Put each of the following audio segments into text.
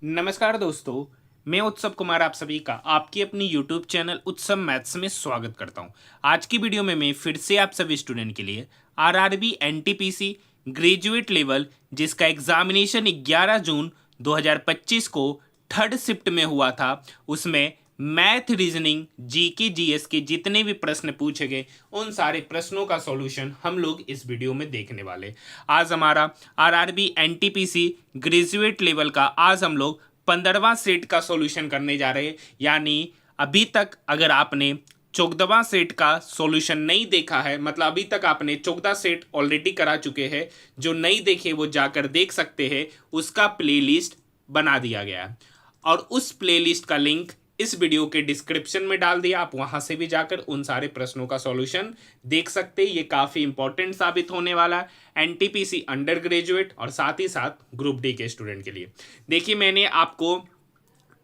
नमस्कार दोस्तों, मैं उत्सव कुमार आप सभी का आपकी अपनी YouTube चैनल उत्सव मैथ्स में स्वागत करता हूं। आज की वीडियो में मैं फिर से आप सभी स्टूडेंट के लिए आरआरबी एनटीपीसी ग्रेजुएट लेवल जिसका एग्जामिनेशन 11 जून 2025 को थर्ड शिफ्ट में हुआ था, उसमें मैथ रीजनिंग जीके जीएस के जितने भी प्रश्न पूछे गए उन सारे प्रश्नों का सॉल्यूशन हम लोग इस वीडियो में देखने वाले। आज हमारा आरआरबी एनटीपीसी ग्रेजुएट लेवल का आज हम लोग 15वां सेट का सॉल्यूशन करने जा रहे हैं। यानी अभी तक अगर आपने 14वां सेट का सॉल्यूशन नहीं देखा है, मतलब अभी तक आपने 14 सेट ऑलरेडी करा चुके हैं, जो नहीं देखे वो जाकर देख सकते हैं। उसका प्लेलिस्ट बना दिया गया है और उस प्लेलिस्ट का लिंक इस वीडियो के डिस्क्रिप्शन में डाल दिया। आप वहां से भी जाकर उन सारे प्रश्नों का सॉल्यूशन देख सकते हैं। ये काफ़ी इंपॉर्टेंट साबित होने वाला है एनटीपीसी अंडर ग्रेजुएट और साथ ही साथ ग्रुप डी के स्टूडेंट के लिए। देखिए, मैंने आपको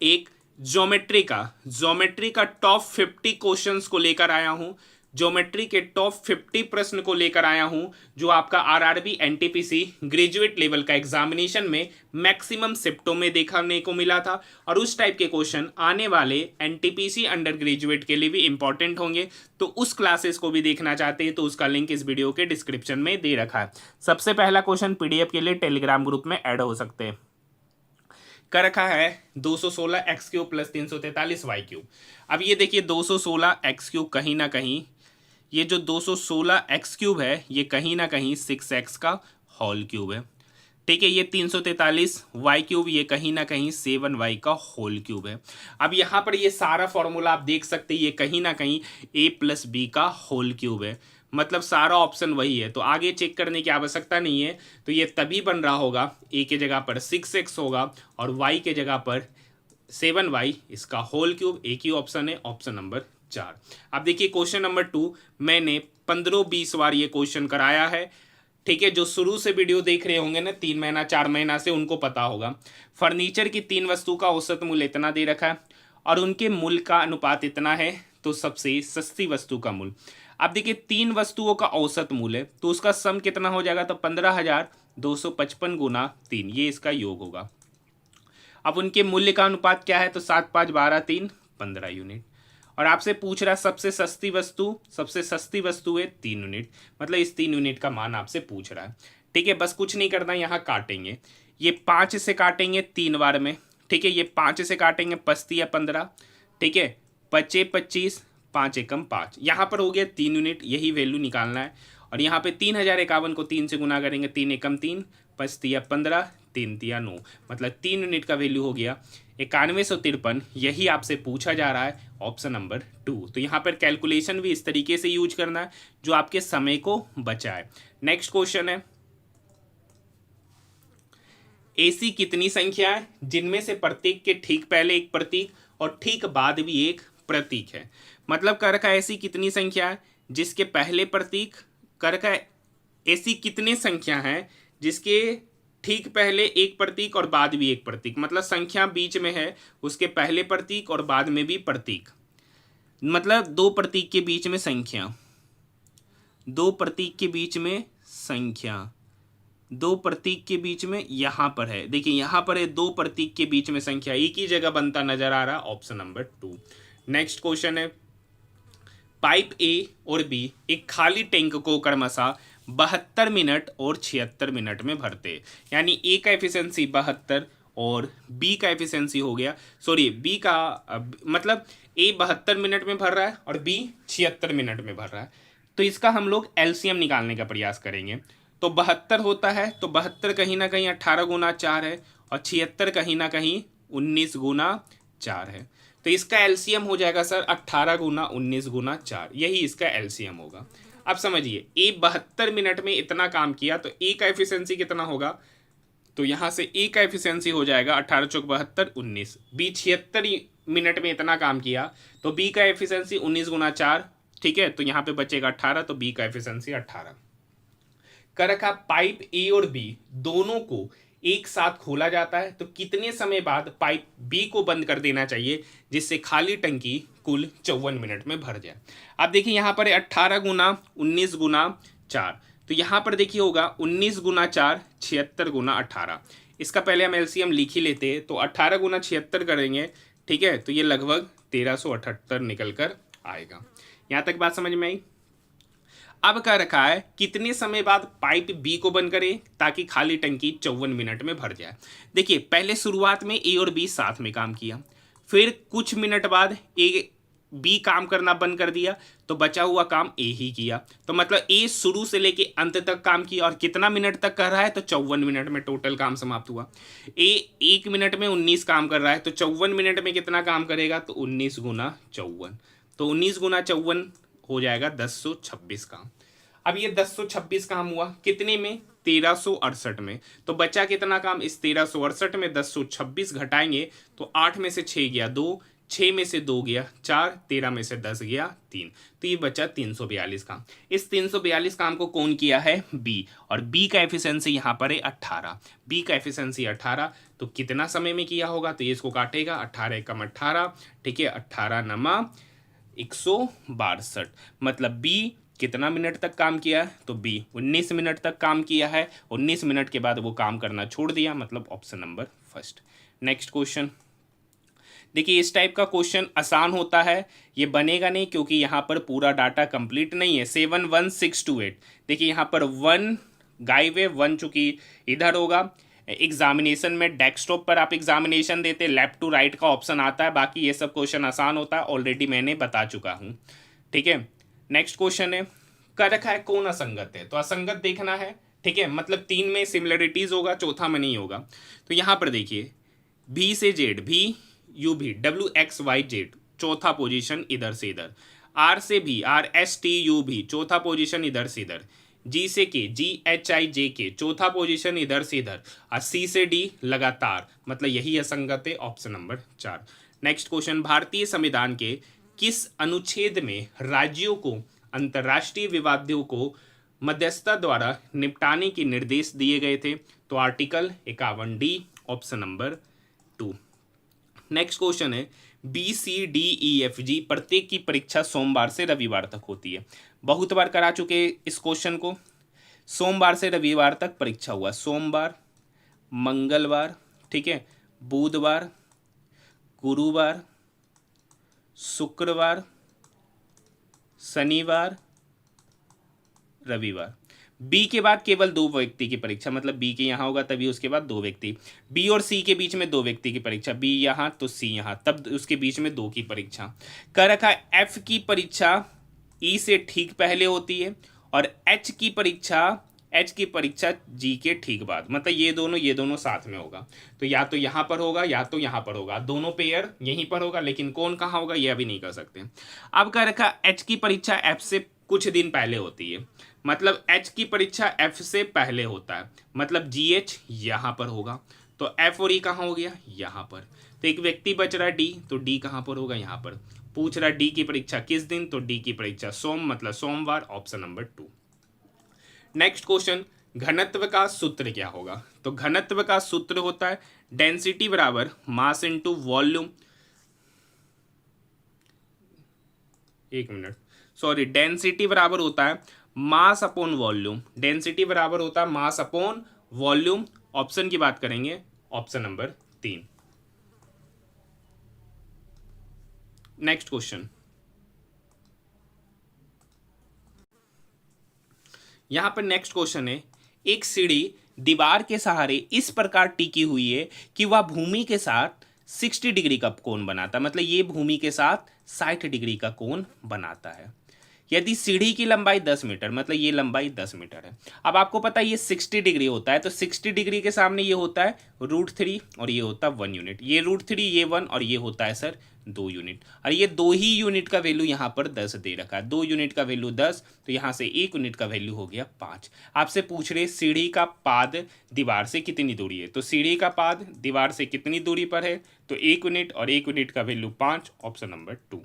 एक ज्योमेट्री का टॉप 50 क्वेश्चंस को लेकर आया हूं। ज्योमेट्री के टॉप 50 प्रश्न को लेकर आया हूं जो आपका आरआरबी एनटीपीसी ग्रेजुएट लेवल का एग्जामिनेशन में मैक्सिमम शिफ्टों में देखने को मिला था और उस टाइप के क्वेश्चन आने वाले एनटीपीसी अंडर ग्रेजुएट के लिए भी इंपॉर्टेंट होंगे। तो उस क्लासेस को भी देखना चाहते हैं तो उसका लिंक इस वीडियो के डिस्क्रिप्शन में दे रखा है। सबसे पहला क्वेश्चन पीडीएफ के लिए टेलीग्राम ग्रुप में ऐड हो सकते हैं। कर रखा है 216 x cube plus 343 y cube. अब ये देखिए 216 एक्स क्यूब कहीं ना कहीं, ये जो 216 एक्स क्यूब है ये कहीं ना कहीं 6x का होल क्यूब है। ठीक है, ये 343 वाई क्यूब ये कहीं ना कहीं 7y का होल क्यूब है। अब यहाँ पर ये सारा फॉर्मूला आप देख सकते हैं, ये कहीं ना कहीं a प्लस बी का होल क्यूब है, मतलब सारा ऑप्शन वही है। तो आगे चेक करने की आवश्यकता नहीं है। तो ये तभी बन रहा होगा, a के जगह पर 6x होगा और y के जगह पर 7y, इसका होल क्यूब एक ही ऑप्शन है, ऑप्शन नंबर 4। अब देखिए क्वेश्चन नंबर 2 मैंने 15-20 बार ये क्वेश्चन कराया है। ठीक है, जो शुरू से वीडियो देख रहे होंगे ना 3 महीना 4 महीना से, उनको पता होगा। फर्नीचर की 3 वस्तु का औसत मूल्य इतना दे रखा है और उनके मूल्य का अनुपात इतना है, तो सबसे सस्ती वस्तु का मूल्य। अब देखिए 3 वस्तुओं का औसत मूल्य, तो उसका सम कितना हो जाएगा, तो 15,255 गुना 3, ये इसका योग होगा। अब उनके मूल्य का अनुपात क्या है, तो 7, 5, 12, 3, 15 यूनिट। और आपसे पूछ रहा है सबसे सस्ती वस्तु है 3 यूनिट, मतलब इस 3 यूनिट का मान आपसे पूछ रहा है। ठीक है, बस कुछ नहीं करना, यहाँ काटेंगे। ये 5 से काटेंगे 3 बार में। ठीक है, ये 5 से काटेंगे 5 या 15। ठीक है, 5 25, 5 एकम 5, यहाँ पर हो गया 3 यूनिट, यही वैल्यू निकालना है। और यहाँ पे 3051 को 3 से गुना करेंगे, 3 एकम 3, 5 या 15, 3 या 9, मतलब 3 यूनिट का वैल्यू हो गया 9153। यही आपसे पूछा जा रहा है, ऑप्शन नंबर 2। तो यहाँ पर कैलकुलेशन भी इस तरीके से यूज करना है जो आपके समय को बचाए। नेक्स्ट क्वेश्चन है, ऐसी कितनी संख्या है जिनमें से प्रत्येक के ठीक पहले एक प्रतीक और ठीक बाद भी एक प्रतीक है। मतलब कर रखा है ऐसी कितनी संख्या है जिसके पहले प्रतीक, कर रखा है ऐसी कितनी संख्या है जिसके ठीक पहले एक प्रतीक और बाद भी एक प्रतीक, मतलब संख्या बीच में है, उसके पहले प्रतीक और बाद में भी प्रतीक, मतलब 2 प्रतीक के बीच में संख्या, 2 प्रतीक के बीच में संख्या, 2 प्रतीक के बीच में यहाँ पर है, देखिए यहाँ पर है 2 प्रतीक के बीच में संख्या, एक ही जगह बनता नजर आ रहा, ऑप्शन नंबर 2। नेक्स्ट क्वेश्चन है, पाइप ए और बी एक खाली टैंक को क्रमशः 72 मिनट और 76 मिनट में भरते हैं। यानी ए का एफिशिएंसी 72 और बी का एफिशिएंसी हो गया, सॉरी बी का मतलब ए 72 मिनट में भर रहा है और बी 76 मिनट में भर रहा है। तो इसका हम लोग एलसीएम निकालने का प्रयास करेंगे। तो 72 होता है, तो 72 कहीं ना कहीं 18 गुना 4 है और 76 कहीं ना कहीं 19 गुना 4 है। तो इसका एलसीएम हो जाएगा सर 18 गुना 19 गुना 4, यही इसका एलसीएम होगा। अब समझिए ए 72 मिनट में इतना काम किया तो ए का एफिशिएंसी कितना होगा, तो यहाँ से ए का एफिशिएंसी हो जाएगा 18 चौक 72 19। बी 76 मिनट में इतना काम किया तो बी का एफिशिएंसी 19 गुना 4। ठीक है, तो यहाँ पे बचेगा 18, तो बी का एफिशिएंसी 18। कर रखा पाइप ए और बी दोनों को एक साथ खोला जाता है तो कितने समय बाद पाइप बी को बंद कर देना चाहिए जिससे खाली टंकी कुल 54 मिनट में भर जाए। अब देखिए यहाँ पर 18 गुना 19 गुना 4, तो यहाँ पर देखिए होगा 19 गुना 4 76 गुना 18, इसका पहले हम एलसीएम लिख ही लेते हैं। तो 18 गुना 76 करेंगे, ठीक है, तो ये लगभग 1378 निकल कर आएगा। यहाँ तक बात समझ में आई। अब कह रखा है कितने समय बाद पाइप बी को बंद करें ताकि खाली टंकी 54 मिनट में भर जाए। देखिए पहले शुरुआत में ए और बी साथ में काम किया, फिर कुछ मिनट बाद ए बी काम करना बंद कर दिया, तो बचा हुआ काम ए ही किया। तो मतलब ए शुरू से लेके अंत तक काम किया, और कितना मिनट तक कर रहा है, तो 54 मिनट में टोटल काम समाप्त हुआ। ए 1 मिनट में 19 काम कर रहा है, तो 54 मिनट में कितना काम करेगा, तो 19 गुना 54, तो 19 गुना 54 हो जाएगा 1026 काम। अब ये 1026 काम हुआ कितने में, 1368 में। तो बचा कितना काम, इस 1368 में 1026 घटाएंगे तो 8 में से 6 गया 2, 6 में से 2 गया 4, 13 में से 10 गया 3, तो ये बचा 342 काम। इस 342 काम को कौन किया है, बी, और बी का एफिशिएंसी यहाँ पर है 18। बी का एफिशिएंसी 18, तो कितना समय में किया होगा, तो ये इसको काटेगा, 18 एकम 18, ठीक है, 18 नमा 162, मतलब बी कितना मिनट तक काम किया है, तो बी 19 मिनट तक काम किया है। 19 मिनट के बाद वो काम करना छोड़ दिया, मतलब option number first. Next question देखिए, इस टाइप का क्वेश्चन आसान होता है, ये बनेगा नहीं क्योंकि यहाँ पर पूरा डाटा कंप्लीट नहीं है। 71628, देखिए यहाँ पर 1 गायब है, 1 चूंकि इधर होगा। एग्जामिनेशन में डेस्कटॉप पर आप एग्जामिनेशन देते, लेफ्ट टू राइट का ऑप्शन आता है, बाकी ये सब क्वेश्चन आसान होता है, ऑलरेडी मैंने बता चुका हूँ, ठीक है। नेक्स्ट क्वेश्चन है, कर रखा है कौन असंगत है, तो असंगत देखना है, ठीक है, मतलब 3 में सिमिलरिटीज होगा, चौथा में नहीं होगा। तो यहाँ पर देखिए बी से जेड, भी यू भी, डब्ल्यू एक्स वाई जेड, चौथा पोजीशन इधर से इधर। आर से भी, आर एस टी यू भी, चौथा पोजीशन इधर से इधर। जी से के, जी एच आई जे के, चौथा पोजीशन इधर से इधर। और सी से डी लगातार, मतलब यही असंगत है, ऑप्शन नंबर 4। नेक्स्ट क्वेश्चन, भारतीय संविधान के किस अनुच्छेद में राज्यों को अंतर्राष्ट्रीय विवादों को मध्यस्थता द्वारा निपटाने के निर्देश दिए गए थे, तो article 51 D, option number 2। Next question है, B C D E F G प्रत्येक की परीक्षा सोमवार से रविवार तक होती है। बहुत बार करा चुके इस क्वेश्चन को। सोमवार से रविवार तक परीक्षा हुआ, सोमवार, मंगलवार, ठीक है, बुधवार, गुरुवार, शुक्रवार, शनिवार, रविवार। बी के बाद केवल 2 व्यक्ति की परीक्षा, मतलब बी के यहाँ होगा तभी उसके बाद 2 व्यक्ति। बी और सी के बीच में 2 व्यक्ति की परीक्षा, बी यहाँ तो सी यहाँ, तब उसके बीच में 2 की परीक्षा। कर रखा है एफ की परीक्षा ई से ठीक पहले होती है, और एच की परीक्षा जी के ठीक बाद, मतलब ये दोनों साथ में होगा। तो या तो यहाँ पर होगा या तो यहाँ पर होगा, दोनों पेयर यहीं पर होगा, लेकिन कौन कहाँ होगा यह भी नहीं कर सकते। अब कह रखा एच की परीक्षा एफ से कुछ दिन पहले होती है, मतलब एच की परीक्षा एफ से पहले होता है, मतलब जी एच यहाँ पर होगा, तो एफ और ई कहाँ हो गया, यहाँ पर। तो एक व्यक्ति बच रहा है डी, तो डी कहाँ पर होगा, यहाँ पर। पूछ रहा डी की परीक्षा किस दिन, तो डी की परीक्षा सोम, मतलब सोमवार, ऑप्शन नंबर 2। नेक्स्ट क्वेश्चन, घनत्व का सूत्र क्या होगा, तो घनत्व का सूत्र होता है डेंसिटी बराबर मास इनटू वॉल्यूम, डेंसिटी बराबर होता है मास अपॉन वॉल्यूम, डेंसिटी बराबर होता है मास अपॉन वॉल्यूम। ऑप्शन की बात करेंगे, ऑप्शन नंबर 3। नेक्स्ट क्वेश्चन, यहां पर नेक्स्ट क्वेश्चन है, एक सीढ़ी दीवार के सहारे इस प्रकार टिकी हुई है कि वह भूमि के साथ 60 डिग्री का कोण बनाता है, मतलब ये भूमि के साथ 60 डिग्री का कोण बनाता है। यदि सीढ़ी की लंबाई 10 मीटर, मतलब ये लंबाई 10 मीटर है। अब आपको पता है ये 60 डिग्री होता है, तो 60 डिग्री के सामने ये होता है √3 और ये होता है 1 यूनिट, ये √3 ये 1 और ये होता है सर 2 यूनिट, और ये 2 ही यूनिट का वैल्यू यहाँ पर 10 दे रखा है, 2 यूनिट का वैल्यू 10, तो यहाँ से 1 यूनिट का वैल्यू हो गया 5। आपसे पूछ रहे सीढ़ी का पाद दीवार से कितनी दूरी है, तो सीढ़ी का पाद दीवार से कितनी दूरी पर है, तो 1 यूनिट, और 1 यूनिट का वैल्यू 5, ऑप्शन नंबर 2।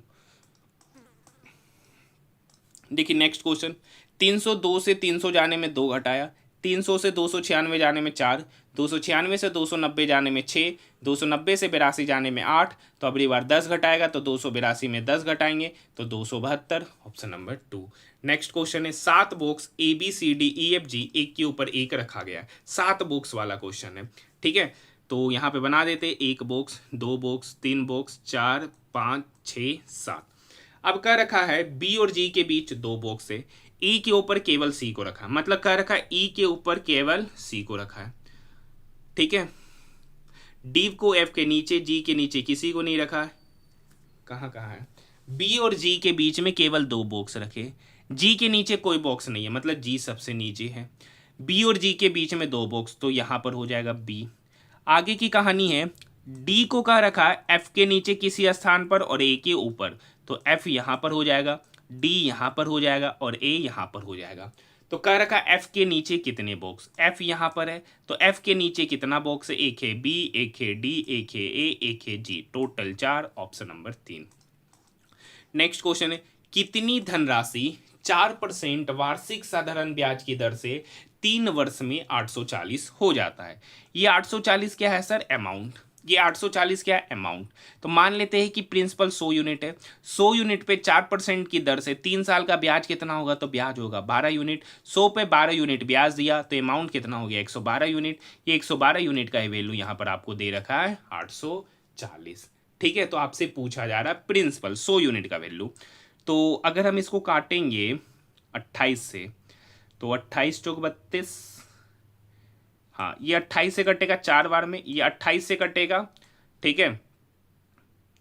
देखिए नेक्स्ट क्वेश्चन, 302 से 300 जाने में 2 घटाया, 300 से 296 जाने में 4, 296 से 290 जाने में 6, 290 से 82 जाने में 8, तो अगली बार 10 घटाएगा तो 282 में 10 घटाएंगे तो 272, ऑप्शन नंबर 2। नेक्स्ट क्वेश्चन है 7 बॉक्स ABCDEFG एक के ऊपर एक रखा गया है, 7 बॉक्स वाला क्वेश्चन है। ठीक है, तो यहाँ पे बना देते 1 बॉक्स, 2 बॉक्स, 3 बॉक्स, 4, 5, 6, 7। अब कह रखा है बी और जी के बीच 2 बॉक्स है, ई के ऊपर केवल सी को रखा है, मतलब कह रखा है ई के ऊपर केवल सी को रखा है। ठीक है, डी को एफ के नीचे, जी के नीचे किसी को नहीं रखा है। कहाँ कहाँ है, बी और जी के बीच में केवल 2 बॉक्स रखे, जी के नीचे कोई बॉक्स नहीं है, मतलब जी सबसे नीचे है। बी और जी के बीच में 2 बॉक्स, तो यहां पर हो जाएगा बी। आगे की कहानी है, डी को कहा रखा है एफ के नीचे किसी स्थान पर और ए के ऊपर, तो एफ यहां पर हो जाएगा, डी यहां पर हो जाएगा और ए यहां पर हो जाएगा। तो कह रखा है एफ के नीचे कितने बॉक्स, एफ यहां पर है, तो एफ के नीचे कितना बॉक्स है, एक है बी, एक है डी, एक है ए, एक है G, total 4, option number 3। Next question है कितनी धनराशि 4% वार्षिक साधारण ब्याज की दर से 3 वर्ष में 840 हो जाता है। ये 840 क्या है सर, अमाउंट। ये 840 क्या है, अमाउंट। तो मान लेते हैं कि प्रिंसिपल 100 यूनिट है, 100 यूनिट पे 4% की दर से 3 साल का ब्याज कितना होगा, तो ब्याज होगा 12 यूनिट। 100 पे 12 यूनिट ब्याज दिया तो अमाउंट कितना हो गया, 112 यूनिट। ये 112 यूनिट का वैल्यू यहाँ पर आपको दे रखा है 840। ठीक है, तो आपसे पूछा जा रहा है प्रिंसिपल 100 यूनिट का वैल्यू। तो अगर हम इसको काटेंगे 28 से, तो 28 चौक 32, हाँ ये 28 से कटेगा 4 बार में, ये 28 से कटेगा, ठीक है,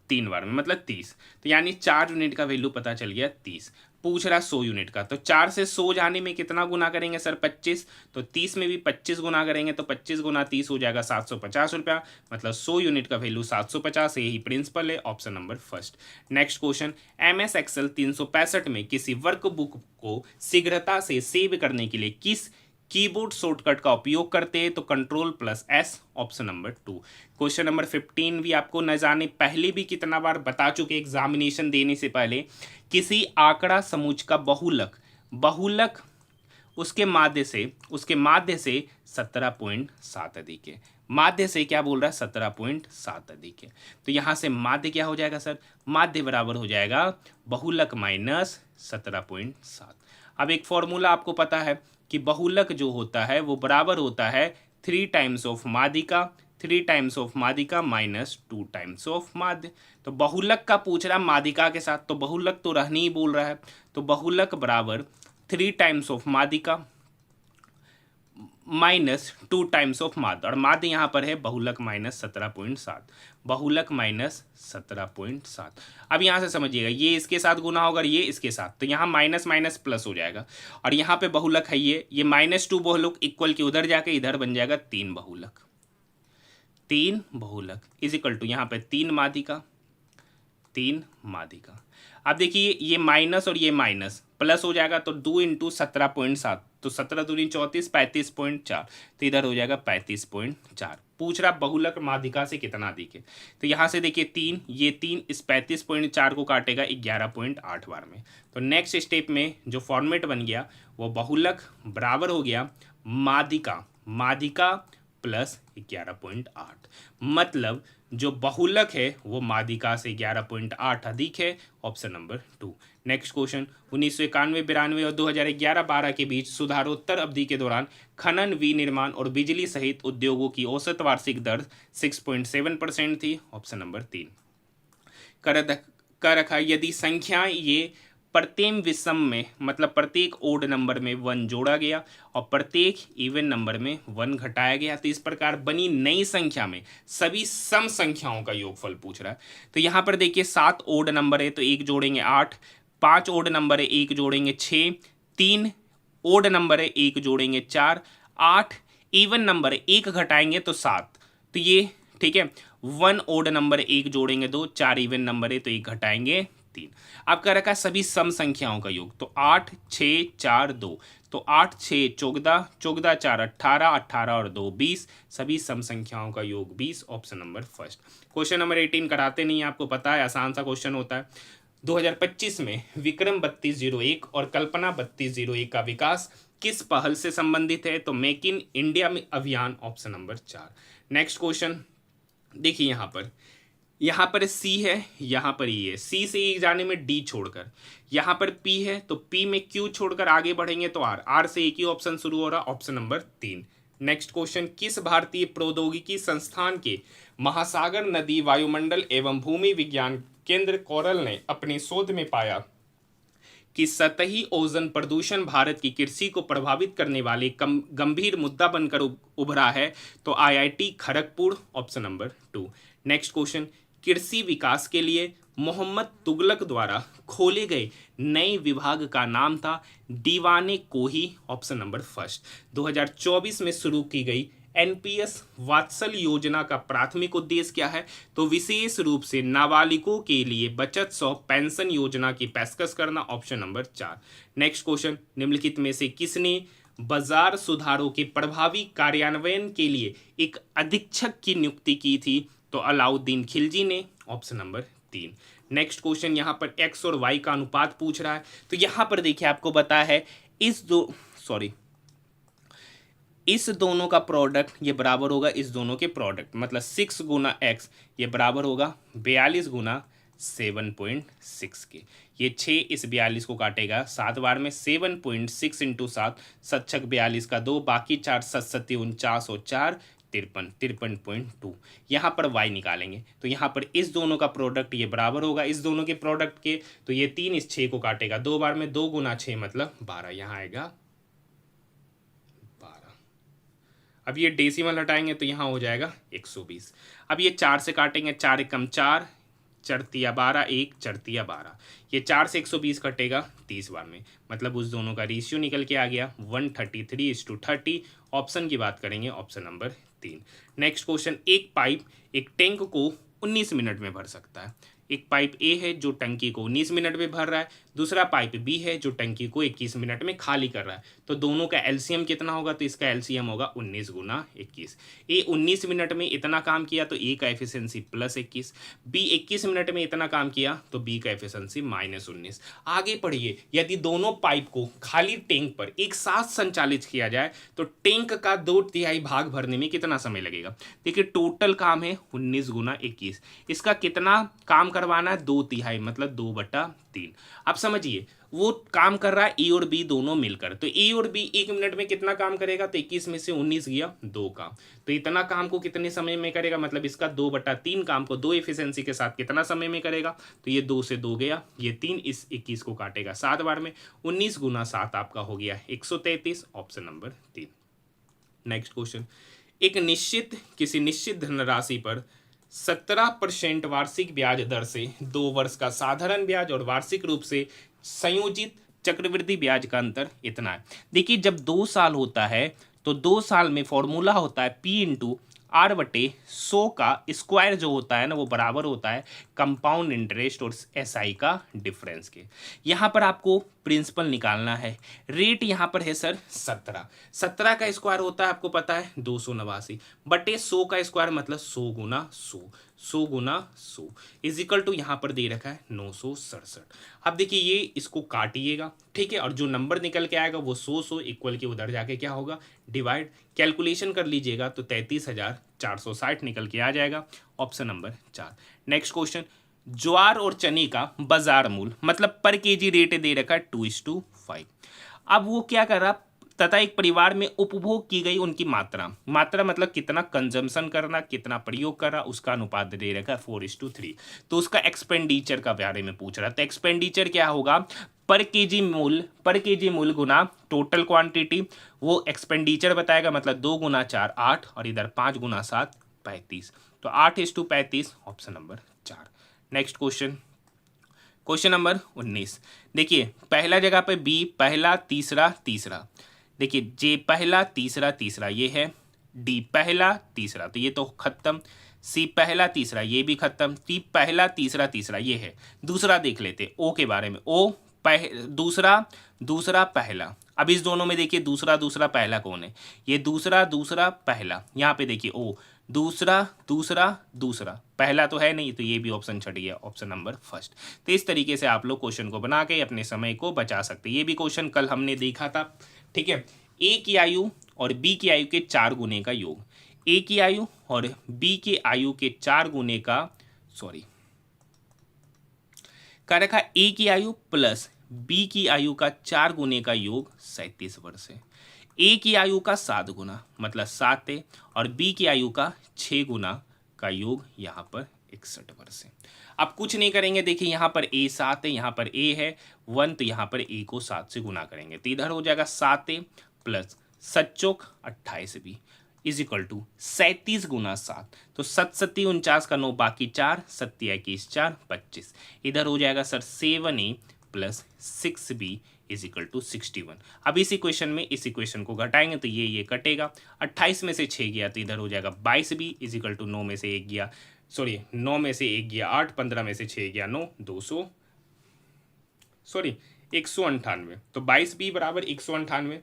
3 बार में, मतलब 30। तो यानी 4 यूनिट का वैल्यू पता चल गया 30। पूछ रहा 100 यूनिट का, तो 4 से 100 जाने में कितना गुना करेंगे सर, 25। तो 30 में भी 25 गुना करेंगे, तो 25 गुना 30 हो जाएगा 750 रुपया, मतलब 100 यूनिट का वैल्यू 750। यही प्रिंसिपल है, option number first. Next question, MS Excel 365 में किसी वर्कबुक को शीघ्रता से सेव करने के लिए किस कीबोर्ड शॉर्टकट का उपयोग करते हैं, तो Ctrl+S, option number 2। Question number 15 भी आपको न जाने पहले भी कितना बार बता चुके एग्जामिनेशन देने से पहले, किसी आंकड़ा समुच्चय का बहुलक उसके माध्य से 17.7 अधिक है। माध्य से क्या बोल रहा है, 17.7 अधिक है। तो यहां से माध्य क्या हो जाएगा सर, माध्य बराबर हो जाएगा बहुलक माइनस 17.7। अब एक फॉर्मूला आपको पता है कि बहुलक जो होता है वो बराबर होता है 3 टाइम्स ऑफ माध्यिका, 3 टाइम्स ऑफ माध्यिका माइनस 2 टाइम्स ऑफ माध्य। तो बहुलक का पूछ रहा है माध्यिका के साथ, तो बहुलक तो रहने ही बोल रहा है, तो बहुलक बराबर 3 टाइम्स ऑफ माध्यिका माइनस 2 टाइम्स ऑफ माध्य, और माध्य यहाँ पर है बहुलक माइनस 17.7, बहुलक माइनस 17.7। अब यहाँ से समझिएगा, ये इसके साथ गुना होगा, ये इसके साथ, तो यहाँ माइनस माइनस प्लस हो जाएगा, और यहाँ पे बहुलक है ये -2 बहुलक इक्वल के उधर जाके इधर बन जाएगा 3 बहुलक, 3 बहुलक इज इक्वल टू यहाँ पे 3 माध्यिका, 3 माध्यिका। अब देखिए ये माइनस और ये माइनस प्लस हो जाएगा, तो 2 इंटू 17.7, तो 17 दूनी 34, 35.4, तो इधर हो जाएगा 35.4। पूछ रहा बहुलक माध्यिका से कितना अधिक है, तो यहाँ से देखिए 3, ये 3 इस 35.4 को काटेगा 11.8 बार में। तो नेक्स्ट स्टेप में जो फॉर्मेट बन गया वो बहुलक बराबर हो गया माध्यिका प्लस 11.8, मतलब जो बहुलक है वो माध्यिका से 11.8 अधिक है, ऑप्शन नंबर 2। नेक्स्ट क्वेश्चन, 1991-92 और 2011-12 के बीच सुधारोत्तर अवधि के दौरान खनन, विनिर्माण और बिजली सहित उद्योगों की औसत वार्षिक दर 6.7% थी, ऑप्शन नंबर 3। कर रखा यदि संख्या ये प्रत्येक विषम में, मतलब प्रत्येक ओड नंबर में 1 जोड़ा गया और प्रत्येक इवन नंबर में 1 घटाया गया, तो इस प्रकार बनी नई संख्या में सभी सम संख्याओं का योगफल पूछ रहा है। तो यहाँ पर देखिए 7 ओड नंबर है तो 1 जोड़ेंगे 8, 5 ओड नंबर है 1 जोड़ेंगे 6, 3 ओड नंबर है 1 जोड़ेंगे 4, 8 इवन नंबर है 1 घटाएंगे तो 7, तो ये ठीक है। 1 ओड नंबर 1 जोड़ेंगे 2, 4 इवन नंबर है तो 1 घटाएंगे 3। अब कह रखा है सभी सम संख्याओं का योग, तो 8 6 4 2, तो 8 6 14, 14 4 18, 18 और 2 20, सभी सम संख्याओं का योग 20, option number first. Question number 18 कराते नहीं, आपको पता है आसान सा क्वेश्चन होता है। 2025 में विक्रम 3201 और कल्पना 3201 का विकास किस पहल से संबंधित है, तो मेक इन इंडिया में अभियान, ऑप्शन नंबर 4। नेक्स्ट क्वेश्चन देखिए, यहाँ पर यहाँ पर सी है, यहाँ पर ई है, सी से ई जाने में डी छोड़कर, यहाँ पर पी है तो पी में क्यू छोड़कर आगे बढ़ेंगे तो आर, आर से एक ही ऑप्शन शुरू हो रहा, ऑप्शन नंबर 3। नेक्स्ट क्वेश्चन, किस भारतीय प्रौद्योगिकी संस्थान के महासागर नदी वायुमंडल एवं भूमि विज्ञान केंद्र कोरल ने अपने शोध में पाया कि सतही ओजोन प्रदूषण भारत की कृषि को प्रभावित करने वाले गंभीर मुद्दा बनकर उभरा है? तो IIT Kharagpur, option number 2। Next question, कृषि विकास के लिए मोहम्मद तुगलक द्वारा खोले गए नए विभाग का नाम था दीवाने कोही, ऑप्शन नंबर 1। 2024 में शुरू की गई एनपीएस वात्सल योजना का प्राथमिक उद्देश्य क्या है? तो विशेष रूप से नाबालिगों के लिए बचत 100 पेंशन योजना की पेशकश करना, ऑप्शन नंबर 4। नेक्स्ट क्वेश्चन, निम्नलिखित में से किसने बाजार सुधारों के प्रभावी कार्यान्वयन के लिए एक अधीक्षक की नियुक्ति की थी? तो अलाउद्दीन खिलजी ने, ऑप्शन नंबर 3। नेक्स्ट क्वेश्चन, यहाँ पर एक्स और वाई का अनुपात पूछ रहा है। तो यहाँ पर देखिए आपको पता है इस दोनों का प्रोडक्ट ये बराबर होगा इस दोनों के प्रोडक्ट, मतलब 6 गुना एक्स ये बराबर होगा 42 गुना 7.6 के। ये 6 इस 42 को काटेगा 7 बार में, 7.6 इंटू 7, 7 42 का 2, बाकी 4 7 49 और 4 53.2। यहाँ पर y निकालेंगे तो यहाँ पर इस दोनों का प्रोडक्ट ये बराबर होगा इस दोनों के प्रोडक्ट के, तो ये 3 इस 6 को काटेगा 2 बार में, 2 गुना 6 मतलब 12, यहाँ आएगा 12। अब ये डेसिमल हटाएंगे तो यहाँ हो जाएगा 120। अब ये 4 से काटेंगे, 4 एकम 4, चरतिया 12, 1 चरतिया 12, ये 4 से 120 कटेगा 30 बार में, मतलब उस दोनों का रेशियो निकल के आ गया 133:30। ऑप्शन की बात करेंगे, ऑप्शन नंबर 3। नेक्स्ट क्वेश्चन, एक पाइप एक टैंक को 19 मिनट में भर सकता है। एक पाइप ए है जो टंकी को 19 मिनट में भर रहा है, दूसरा पाइप बी है जो टंकी को 21 मिनट में खाली कर रहा है। तो दोनों का एलसीएम कितना होगा? तो इसका एलसीएम होगा 19 गुना 21। ए 19 मिनट में इतना काम किया तो ए का एफिशिएंसी +21, बी 21 मिनट में इतना काम किया तो बी का एफिशिएंसी -19। आगे पढ़िए, यदि दोनों पाइप को खाली टैंक पर एक साथ संचालित किया जाए तो टैंक का 2/3 भाग भरने में कितना समय लगेगा? देखिए टोटल काम है 19 गुना 21, इसका कितना काम करवाना है? 2/3 मतलब 2/3। अब समझिए वो काम कर रहा है ए और बी दोनों मिलकर, तो ए और बी 1 मिनट में कितना काम करेगा? तो 21 में से 19 गया 2 काम, तो इतना काम को कितने समय में करेगा? मतलब इसका 2/3 काम को 2 एफिशिएंसी के साथ कितना समय में करेगा? तो ये 2 से 2 गया, ये 3 इस 21 को काटेगा 7 बार में, 19 गुना 7 आपका हो गया 133, ऑप्शन नंबर 3। नेक्स्ट क्वेश्चन, किसी निश्चित धनराशि पर 17% वार्षिक ब्याज दर से 2 वर्ष का साधारण ब्याज और वार्षिक रूप से संयोजित चक्रवृद्धि ब्याज का अंतर इतना है। देखिए जब 2 साल होता है तो 2 साल में फॉर्मूला होता है P इंटू R/100 का स्क्वायर जो होता है ना वो बराबर होता है कंपाउंड इंटरेस्ट और SI का डिफरेंस के। यहाँ पर आपको प्रिंसिपल निकालना है, रेट यहाँ पर है सर 17 का स्क्वायर होता है आपको पता है 289 बटे 100 का स्क्वायर मतलब 100 गुना 100 गुना 100 इजिकल टू यहाँ पर दे रखा है 967। अब देखिए ये इसको काटिएगा, ठीक है, और जो नंबर निकल के आएगा वो 100 इक्वल के उधर जाके क्या होगा डिवाइड, कैलकुलेशन कर लीजिएगा तो 33,460 निकल के आ जाएगा, ऑप्शन नंबर 4। नेक्स्ट क्वेश्चन, ज्वार और चने का बाजार मूल्य मतलब पर केजी रेट दे रखा है 2:5। अब वो क्या कर रहा तथा एक परिवार में उपभोग की गई उनकी मात्रा मतलब कितना कंजम्पशन करना, कितना प्रयोग कर रहा, उसका अनुपात दे रखा है 4:3। तो उसका एक्सपेंडिचर का बारे में पूछ रहा है, तो एक्सपेंडिचर क्या होगा? पर केजी मूल्य गुना टोटल क्वांटिटी, वो एक्सपेंडिचर बताएगा, मतलब 2 गुना 4 8 और इधर 5 गुना 7 35, तो 8:35, option number 4। Next question number 19, देखिए पहला जगह पे बी, पहला तीसरा, देखिए जे पहला तीसरा ये है, डी पहला तीसरा तो ये तो खत्म, सी पहला तीसरा ये भी खत्म, टी पहला तीसरा ये है। दूसरा देख लेते ओ के बारे में, ओ दूसरा पहला। अब इस दोनों में देखिए दूसरा पहला कौन है? ये दूसरा पहला, यहाँ पे देखिए ओ दूसरा पहला तो है नहीं, तो ये भी ऑप्शन छट गया, ऑप्शन नंबर 1। तो इस तरीके से आप लोग क्वेश्चन को बना के अपने समय को बचा सकते हैं। ये भी क्वेश्चन कल हमने देखा था, ठीक है। ए की आयु और बी की आयु के 4 गुने का योग, ए की आयु और बी के आयु के 4 गुने का सॉरी, कह रखा ए की आयु प्लस बी की आयु का 4 गुने का योग 37 वर्ष है। ए की आयु का 7 गुना मतलब 7 है, और बी की आयु का 6 गुना का योग यहाँ पर 61 वर्ष है। अब कुछ नहीं करेंगे, देखिए यहाँ पर ए 7 है, यहाँ पर ए है 1, तो यहाँ पर ए को 7 से गुना करेंगे तो इधर हो जाएगा 7 प्लस 7 चौक 28 बी इज इक्वल टू 37 गुना 7, तो 7 सत्ती 49 का 9 बाकी 4 सत्ती 21 4 25, इधर हो जाएगा sir 7a plus 6b is equal to 61। अब इस इक्वेशन में इस इक्वेशन को घटाएंगे तो ये कटेगा, 28 में से 6 गया तो इधर हो जाएगा 22b इज इक्वल टू 9 में से 1 गया, सॉरी 9 में से 1 गया 8, 15 में से 6 गया 9, 198, तो 22b बराबर 198,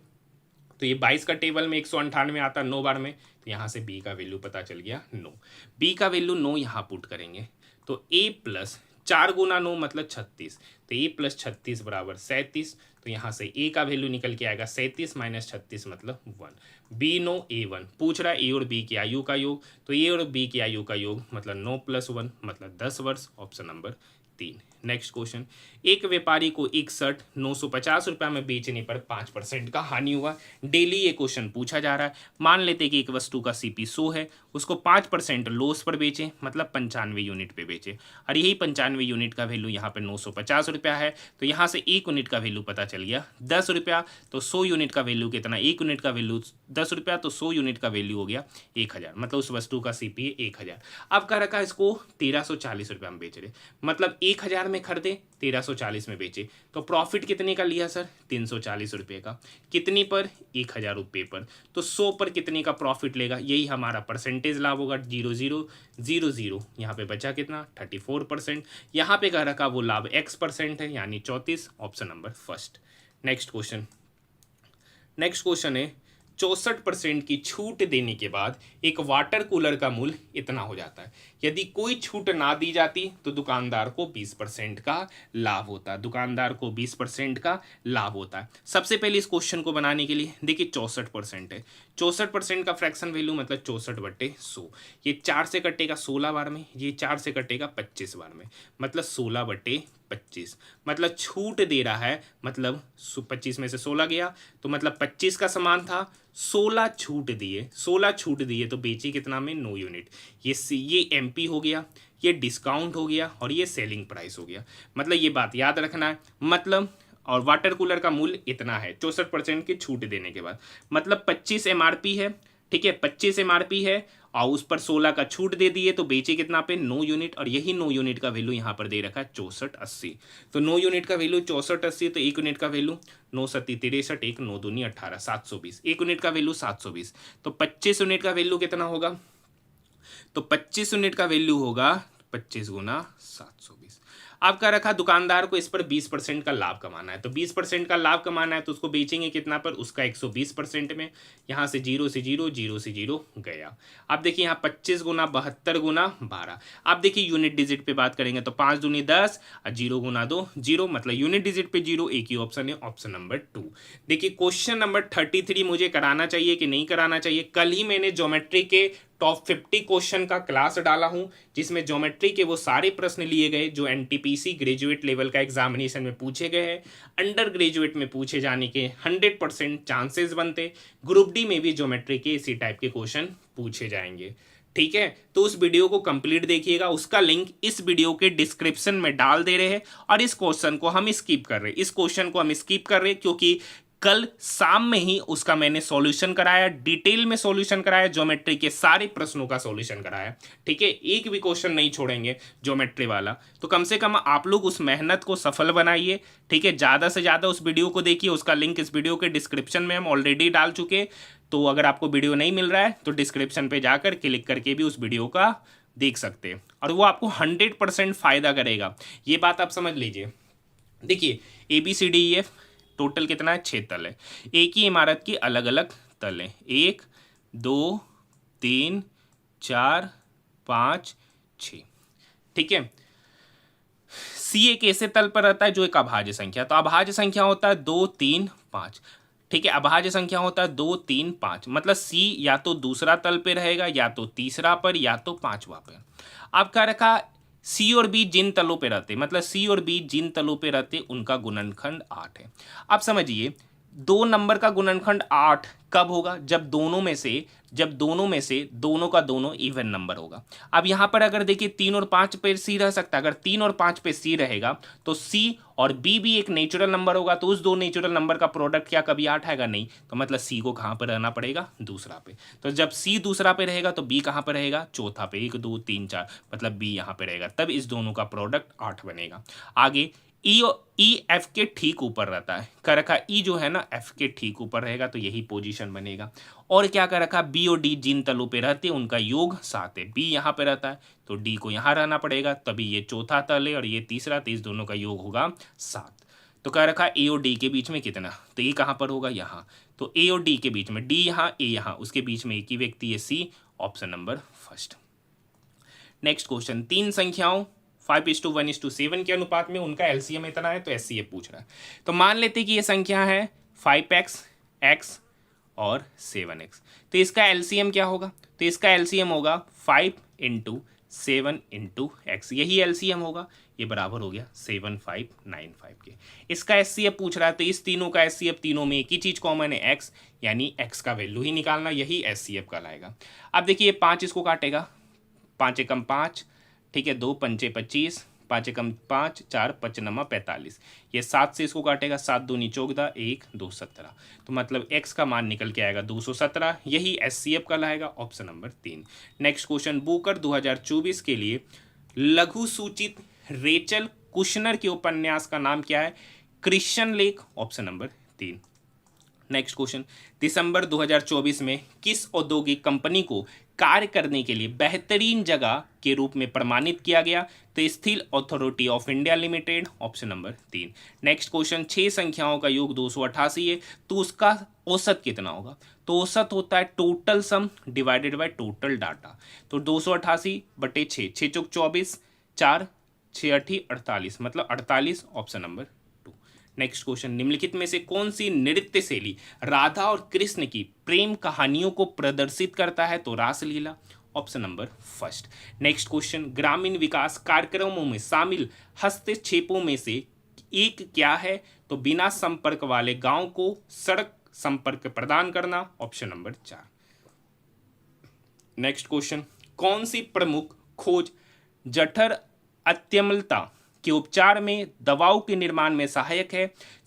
तो ये 22 का टेबल में 198 आता 9 बार में, तो यहाँ से b का वैल्यू पता चल गया 9, b का वैल्यू 9 यहाँ पुट करेंगे तो a प्लस 4 गुना 9 मतलब 36, तो a प्लस 36 बराबर 37, तो यहाँ से a का वैल्यू निकल के आएगा 37 माइनस 36 मतलब 1, b 9 a 1 पूछ रहा है a और b की आयु का योग, तो a और b की आयु का योग मतलब 9 प्लस 1 मतलब 10 वर्ष, ऑप्शन नंबर 3। नेक्स्ट क्वेश्चन, एक व्यापारी को एक शर्ट 950 रुपये में बेचने पर 5% का हानि हुआ। डेली ये क्वेश्चन पूछा जा रहा है। मान लेते हैं कि एक वस्तु का सीपी 100 है, उसको 5% लॉस पर बेचे मतलब 95 यूनिट पे बेचे, और यही 95 यूनिट का वैल्यू यहाँ पे 950 रुपया है, तो यहाँ से 1 यूनिट का वैल्यू पता चल गया 10 रुपया, तो 100 यूनिट का वैल्यू कितना, 1 यूनिट का वैल्यू 10 रुपया, तो 100 यूनिट का वैल्यू हो गया 1000, मतलब उस वस्तु का सीपी 1000। अब कह रखा है इसको 1340 रुपया में बेच रहे, मतलब 1000 में खरीदे 1340 में बेचे, तो प्रॉफिट कितने का लिया सर, 340 रुपये का, कितनी पर, 1000 रुपये पर, तो 100 पर कितने का प्रॉफिट लेगा, यही हमारा परसेंटेज लाभ होगा, 0000, यहाँ पे बचा कितना 34%, यहाँ पे कह रखा वो लाभ x% है यानी 34, option number first. Next question है 64% की छूट देने के बाद एक वाटर कूलर का मूल्य इतना हो जाता है। यदि कोई छूट ना दी जाती तो दुकानदार को 20% का लाभ होता है, दुकानदार को 20% का लाभ होता है। सबसे पहले इस क्वेश्चन को बनाने के लिए देखिए 64% है, 64% का फ्रैक्शन वैल्यू मतलब 64/100, ये 4 से कटेगा 16 बार में, ये 4 से कटेगा 25 बार में, मतलब 16/25, मतलब छूट दे रहा है, मतलब 25 में से 16 गया तो मतलब 25 का समान था, 16 छूट दिए तो बेची कितना में 9 यूनिट, ये एमपी हो गया, ये डिस्काउंट हो गया और ये सेलिंग प्राइस हो गया, मतलब ये बात याद रखना है। मतलब और वाटर कूलर का मूल्य इतना है 64% की छूट देने के बाद, मतलब 25 एमआरपी है, ठीक है 25 एमआरपी है और उस पर 16 का छूट दे दिए तो बेचे कितना पे 9 यूनिट, और यही 9 यूनिट का वैल्यू यहाँ पर दे रखा है 6480, तो 9 यूनिट का वैल्यू 6480, तो 1 यूनिट का वैल्यू 9 सत्ती 63, 1 9 दूनी 18, 720, 1 यूनिट का वैल्यू 720, तो 25 यूनिट का वैल्यू कितना होगा, तो 25 यूनिट का वैल्यू होगा 25 गुना 720। अब क्या रखा, दुकानदार को इस पर 20% का लाभ कमाना है, तो 20% का लाभ कमाना है तो उसको बेचेंगे कितना पर, उसका 120% में, यहाँ से 0 से 0 0 से 0 गया। अब देखिए यहाँ 25 गुना 72 गुना 12, अब देखिए यूनिट डिजिट पे बात करेंगे तो 5 दूनी 10 और 0 गुना 2 0, मतलब यूनिट डिजिट पे 0, एक ही ऑप्शन है, ऑप्शन नंबर 2। देखिए क्वेश्चन नंबर 33 मुझे कराना चाहिए कि नहीं कराना चाहिए। कल ही मैंने ज्योमेट्री के टॉप 50 क्वेश्चन का क्लास डाला हूं, जिसमें ज्योमेट्री के वो सारे प्रश्न लिए गए जो एनटीपीसी ग्रेजुएट लेवल का एग्जामिनेशन में पूछे गए हैं, अंडर ग्रेजुएट में पूछे जाने के 100% चांसेस बनते, ग्रुप डी में भी ज्योमेट्री के इसी टाइप के क्वेश्चन पूछे जाएंगे। ठीक है, तो उस वीडियो को कंप्लीट देखिएगा, उसका लिंक इस वीडियो के डिस्क्रिप्शन में डाल दे रहे हैं। और इस क्वेश्चन को हम स्किप कर रहे हैं, क्योंकि कल शाम में ही उसका मैंने सॉल्यूशन कराया, डिटेल में सॉल्यूशन कराया, ज्योमेट्री के सारे प्रश्नों का सॉल्यूशन कराया। ठीक है, एक भी क्वेश्चन नहीं छोड़ेंगे ज्योमेट्री वाला, तो कम से कम आप लोग उस मेहनत को सफल बनाइए। ठीक है, ज़्यादा से ज़्यादा उस वीडियो को देखिए, उसका लिंक इस वीडियो के डिस्क्रिप्शन में हम ऑलरेडी डाल चुके, तो अगर आपको वीडियो नहीं मिल रहा है तो डिस्क्रिप्शन पर जाकर क्लिक करके भी उस वीडियो का देख सकते हैं, और वो आपको 100% फ़ायदा करेगा, ये बात आप समझ लीजिए। देखिए ABCDEF टोटल कितना है, 6 तल है, एक ही इमारत की अलग अलग तल है, 1 2 3 4 5 6। ठीक है, C एक ऐसे तल पर रहता है जो एक अभाज्य संख्या, तो अभाज्य संख्या होता है 2 3 5। ठीक है, अभाज्य संख्या होता है 2 3 5, मतलब C या तो दूसरा तल पे रहेगा, या तो तीसरा पर, या तो पांचवा पर। अब क्या रखा, सी और बी जिन तलों पे रहते, मतलब सी और बी जिन तलों पे रहते उनका गुणनखंड 8 है। अब समझिए, दो नंबर का गुणनखंड 8 कब होगा? जब दोनों में से दोनों का दोनों इवन नंबर होगा। अब यहां पर अगर देखिए 3 और 5 पे सी रह सकता है, अगर 3 और 5 पे सी रहेगा तो सी और बी भी एक नेचुरल नंबर होगा, तो उस दो नेचुरल नंबर का प्रोडक्ट क्या कभी 8 आएगा? नहीं। तो मतलब सी को कहां पर रहना पड़ेगा? दूसरा पे। तो जब सी दूसरा पे रहेगा तो बी कहां पर रहेगा? चौथा पे। 1 2 3 4, मतलब बी यहां पे रहेगा, तब इस दोनों का प्रोडक्ट 8 बनेगा। आगे ई एफ के ठीक ऊपर रहता है, कर रखा ई जो है ना एफ के ठीक ऊपर रहेगा, तो यही पोजीशन बनेगा। और क्या कर रखा? बी और डी जिन तलों पे रहते हैं उनका योग 7 है। बी यहाँ पे रहता है तो डी को यहाँ रहना पड़ेगा, तभी ये चौथा तल है और ये तीसरा, तो इस दोनों का योग होगा 7। तो कह रखा ए और डी के बीच में कितना? तो ये कहाँ पर होगा? यहाँ। तो ए और डी के बीच में, डी यहाँ ए यहाँ, उसके बीच में एक ही व्यक्ति है, C. Option number first. Next question, तीन संख्याओं 5:1:7 के अनुपात में उनका एलसीएम इतना है, तो एचसीएफ पूछ रहा है। तो मान लेते कि ये संख्या है 5x, x और 7x, तो इसका एलसीएम क्या होगा? तो इसका एलसीएम होगा 5 × 7 × x, यही एलसीएम होगा। ये बराबर हो गया 7595 के। इसका एचसीएफ पूछ रहा है, तो इस तीनों का एचसीएफ, तीनों में एक ही चीज कॉमन है, x, यानी x का वैल्यू ही निकालना, यही एचसीएफ कहलाएगा। अब देखिए 5 इसको काटेगा, 5 एकम 5, ठीक है, 2 पंचे 25, 5 एकम 5, 4 5 45, ये 7 से इसको काटेगा, 7 दूनी 14, 1 2 17, तो मतलब x का मान निकल के आएगा 217, यही एचसीएफ कहलाएगा। Option number 3। Next question, Booker 2024 के लिए लघु सूचित रेचल कुशनर के उपन्यास का नाम क्या है? Christian Lake. Option number 3। Next question, दिसंबर 2024 में किस औद्योगिक कंपनी को कार्य करने के लिए बेहतरीन जगह के रूप में प्रमाणित किया गया? तो steel authority of India limited. Option number 3। Next question, 6 संख्याओं का योग 288 है, तो उसका औसत कितना होगा? तो औसत होता है total sum divided by total data. तो 288 बटे 6, 6 चौक 24, 4 6 8 48, मतलब 48। Option number 2। नेक्स्ट क्वेश्चन, निम्नलिखित में से कौन सी नृत्य शैली राधा और कृष्ण की प्रेम कहानियों को प्रदर्शित करता है? तो Raslila. Option number first. Next question, ग्रामीण विकास कार्यक्रमों में शामिल हस्तक्षेपों में से एक क्या है? तो बिना संपर्क वाले गांव को सड़क संपर्क प्रदान करना। Option number 4। नेक्स्ट क्वेश्चन, कौन सी प्रमुख खोज जठर अत्यम्लता के उपचार में दवाओं के निर्माण में सहायक है?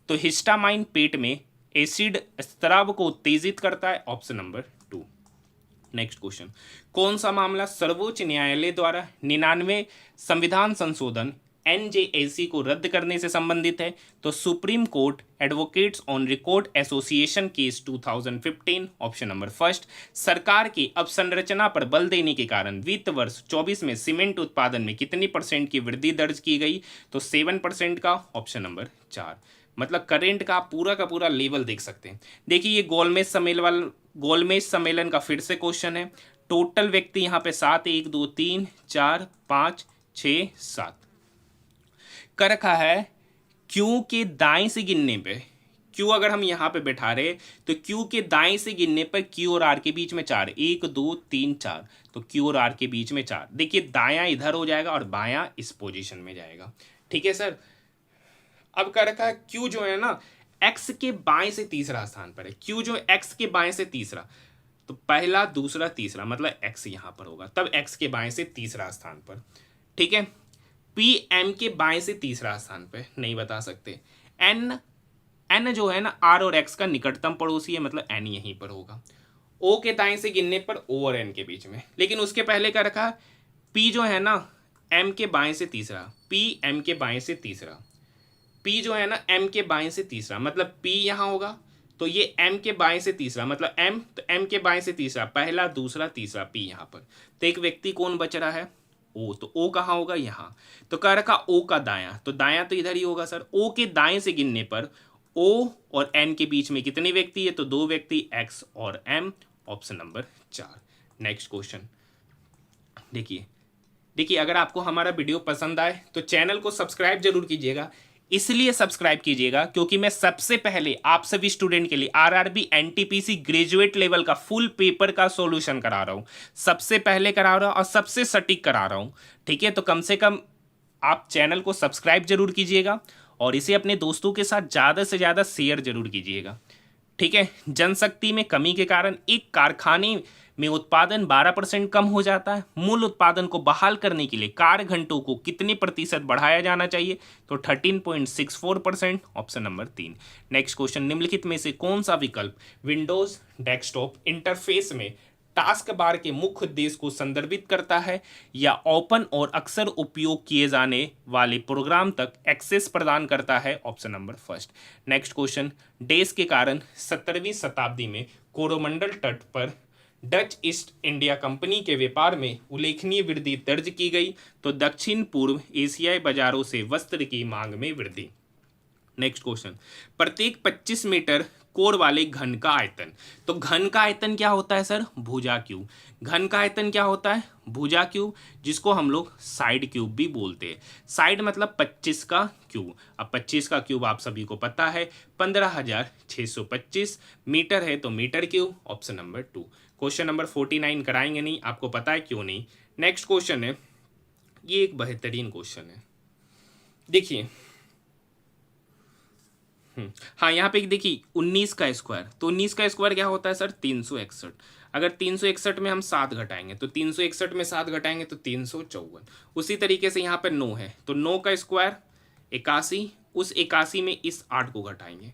तो हिस्टामाइन पेट में एसिड स्राव को उत्तेजित करता है। Option number 2। नेक्स्ट क्वेश्चन, कौन सा मामला सर्वोच्च न्यायालय द्वारा 99 संविधान संशोधन एनजेएसी को रद्द करने से संबंधित है? तो supreme court advocates on record association case 2015। Option number first. सरकार की अवसंरचना पर बल देने के कारण वित्त वर्ष 24 में सीमेंट उत्पादन में कितनी % की वृद्धि दर्ज की गई? तो 7% का। Option number 4। मतलब करेंट का पूरा लेवल देख सकते हैं। देखिए ये गोलमेज सम्मेलन का फिर से क्वेश्चन है। टोटल व्यक्ति यहाँ पे 7, 1 2 3 4 5 6 7 कर रखा है। क्यू के दाएं से गिनने पे, क्यू अगर हम यहाँ पे बैठा रहे तो क्यू के दाएं से गिनने पर क्यू और आर के बीच में 4, 1 2 3 4, तो क्यू और आर के बीच में 4। देखिए दायां इधर हो जाएगा और बायां इस पोजीशन में जाएगा। ठीक है सर। अब कह रखा है क्यू जो है ना एक्स के बाएं से तीसरा स्थान पर है। क्यू जो एक्स के बाएं से तीसरा, तो पहला दूसरा तीसरा, मतलब एक्स यहां पर होगा, तब एक्स के बाएं से तीसरा स्थान पर। ठीक है। पी एम के बाएं से तीसरा स्थान पे, नहीं बता सकते। एन जो है ना आर और एक्स का निकटतम पड़ोसी है, मतलब एन यहीं पर होगा। ओ के दाएं से गिनने पर ओ और एन के बीच में, लेकिन उसके पहले क्या रखा, पी जो है ना एम के बाएं से तीसरा, पी एम के बाएं से तीसरा, पी जो है ना एम के बाएं से तीसरा, मतलब पी यहां होगा, तो ये एम के बाएं से तीसरा, मतलब एम, तो एम के बाएं से तीसरा, पहला दूसरा तीसरा, पी यहां पर। तो एक व्यक्ति कौन बच रहा है? ओ। तो ओ कहाँ होगा? यहाँ। तो कह रखा ओ का दायां, तो दायां तो इधर ही होगा सर। ओ के दाएं से गिनने पर ओ और एन के बीच में कितने व्यक्ति है? तो 2 व्यक्ति, एक्स और M. Option number 4। Next question देखिए अगर आपको हमारा वीडियो पसंद आए तो चैनल को सब्सक्राइब जरूर कीजिएगा। इसलिए सब्सक्राइब कीजिएगा क्योंकि मैं सबसे पहले आप सभी स्टूडेंट के लिए आरआरबी एनटीपीसी ग्रेजुएट लेवल का फुल पेपर का सॉल्यूशन करा रहा हूं, सबसे पहले करा रहा हूं और सबसे सटीक करा रहा हूं। ठीक है, तो कम से कम आप चैनल को सब्सक्राइब जरूर कीजिएगा और इसे अपने दोस्तों के साथ ज़्यादा से ज़्यादा शेयर जरूर कीजिएगा। ठीक है, जनशक्ति में कमी के कारण एक कारखाने में उत्पादन 12% कम हो जाता है। मूल उत्पादन को बहाल करने के लिए कार्य घंटों को कितने प्रतिशत बढ़ाया जाना चाहिए? तो 13.64%, ऑप्शन नंबर 3। नेक्स्ट क्वेश्चन, निम्नलिखित में से कौन सा विकल्प विंडोज डेस्कटॉप इंटरफेस में टास्क बार के मुख्य उद्देश्य को संदर्भित करता है या ओपन और अक्सर उपयोग किए जाने वाले प्रोग्राम तक एक्सेस प्रदान करता है? Option number first. Next question, देश के कारण 17वीं शताब्दी में कोरोमंडल तट पर डच ईस्ट इंडिया कंपनी के व्यापार में उल्लेखनीय वृद्धि दर्ज की गई, तो दक्षिण पूर्व एशियाई बाजारों से वस्त्र की मांग में वृद्धि। नेक्स्ट क्वेश्चन, प्रत्येक 25 मीटर कोर वाले घन का आयतन। तो घन का आयतन क्या होता है सर? भुजा क्यूब। घन का आयतन क्या होता है? भुजा क्यूब, जिसको हम लोग साइड क्यूब भी बोलते हैं। साइड मतलब 25 का क्यूब। अब 25 का क्यूब आप सभी को पता है 15,625 मीटर है, तो metre cube, option number 2। Question number 49 कराएंगे नहीं, आपको पता है क्यों नहीं। नेक्स्ट क्वेश्चन है, ये एक बेहतरीन क्वेश्चन है, देखिए। हाँ, यहाँ पे देखिए 19 का स्क्वायर, तो 19 का स्क्वायर क्या होता है सर? 361। अगर 361 में हम 7 घटाएंगे तो 361 में 7 घटाएंगे तो 354। उसी तरीके से यहाँ पे 9 है, तो 9 का स्क्वायर 81, उस 81 में इस 8 को घटाएंगे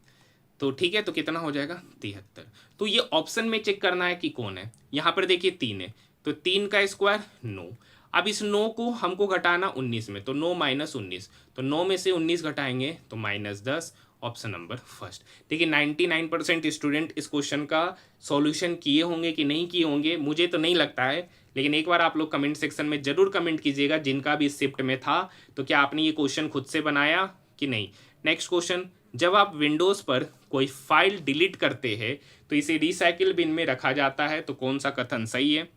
तो ठीक है, तो कितना हो जाएगा? 73। तो ये ऑप्शन में चेक करना है कि कौन है। यहाँ पर देखिए 3 है, तो 3 का स्क्वायर 9। अब इस 9 को हमको घटाना 19 में, तो 9 माइनस 19, तो 9 में से 19 घटाएंगे तो -10, ऑप्शन नंबर फर्स्ट। देखिए 99% स्टूडेंट इस क्वेश्चन का सॉल्यूशन किए होंगे कि नहीं किए होंगे, मुझे तो नहीं लगता है, लेकिन एक बार आप लोग कमेंट सेक्शन में जरूर कमेंट कीजिएगा जिनका भी इस शिफ्ट में था, तो क्या आपने ये क्वेश्चन खुद से बनाया कि नहीं। नेक्स्ट क्वेश्चन, जब आप विंडोज़ पर कोई फाइल डिलीट करते हैं तो इसे रिसाइकिल बिन में रखा जाता है, तो कौन सा कथन सही है?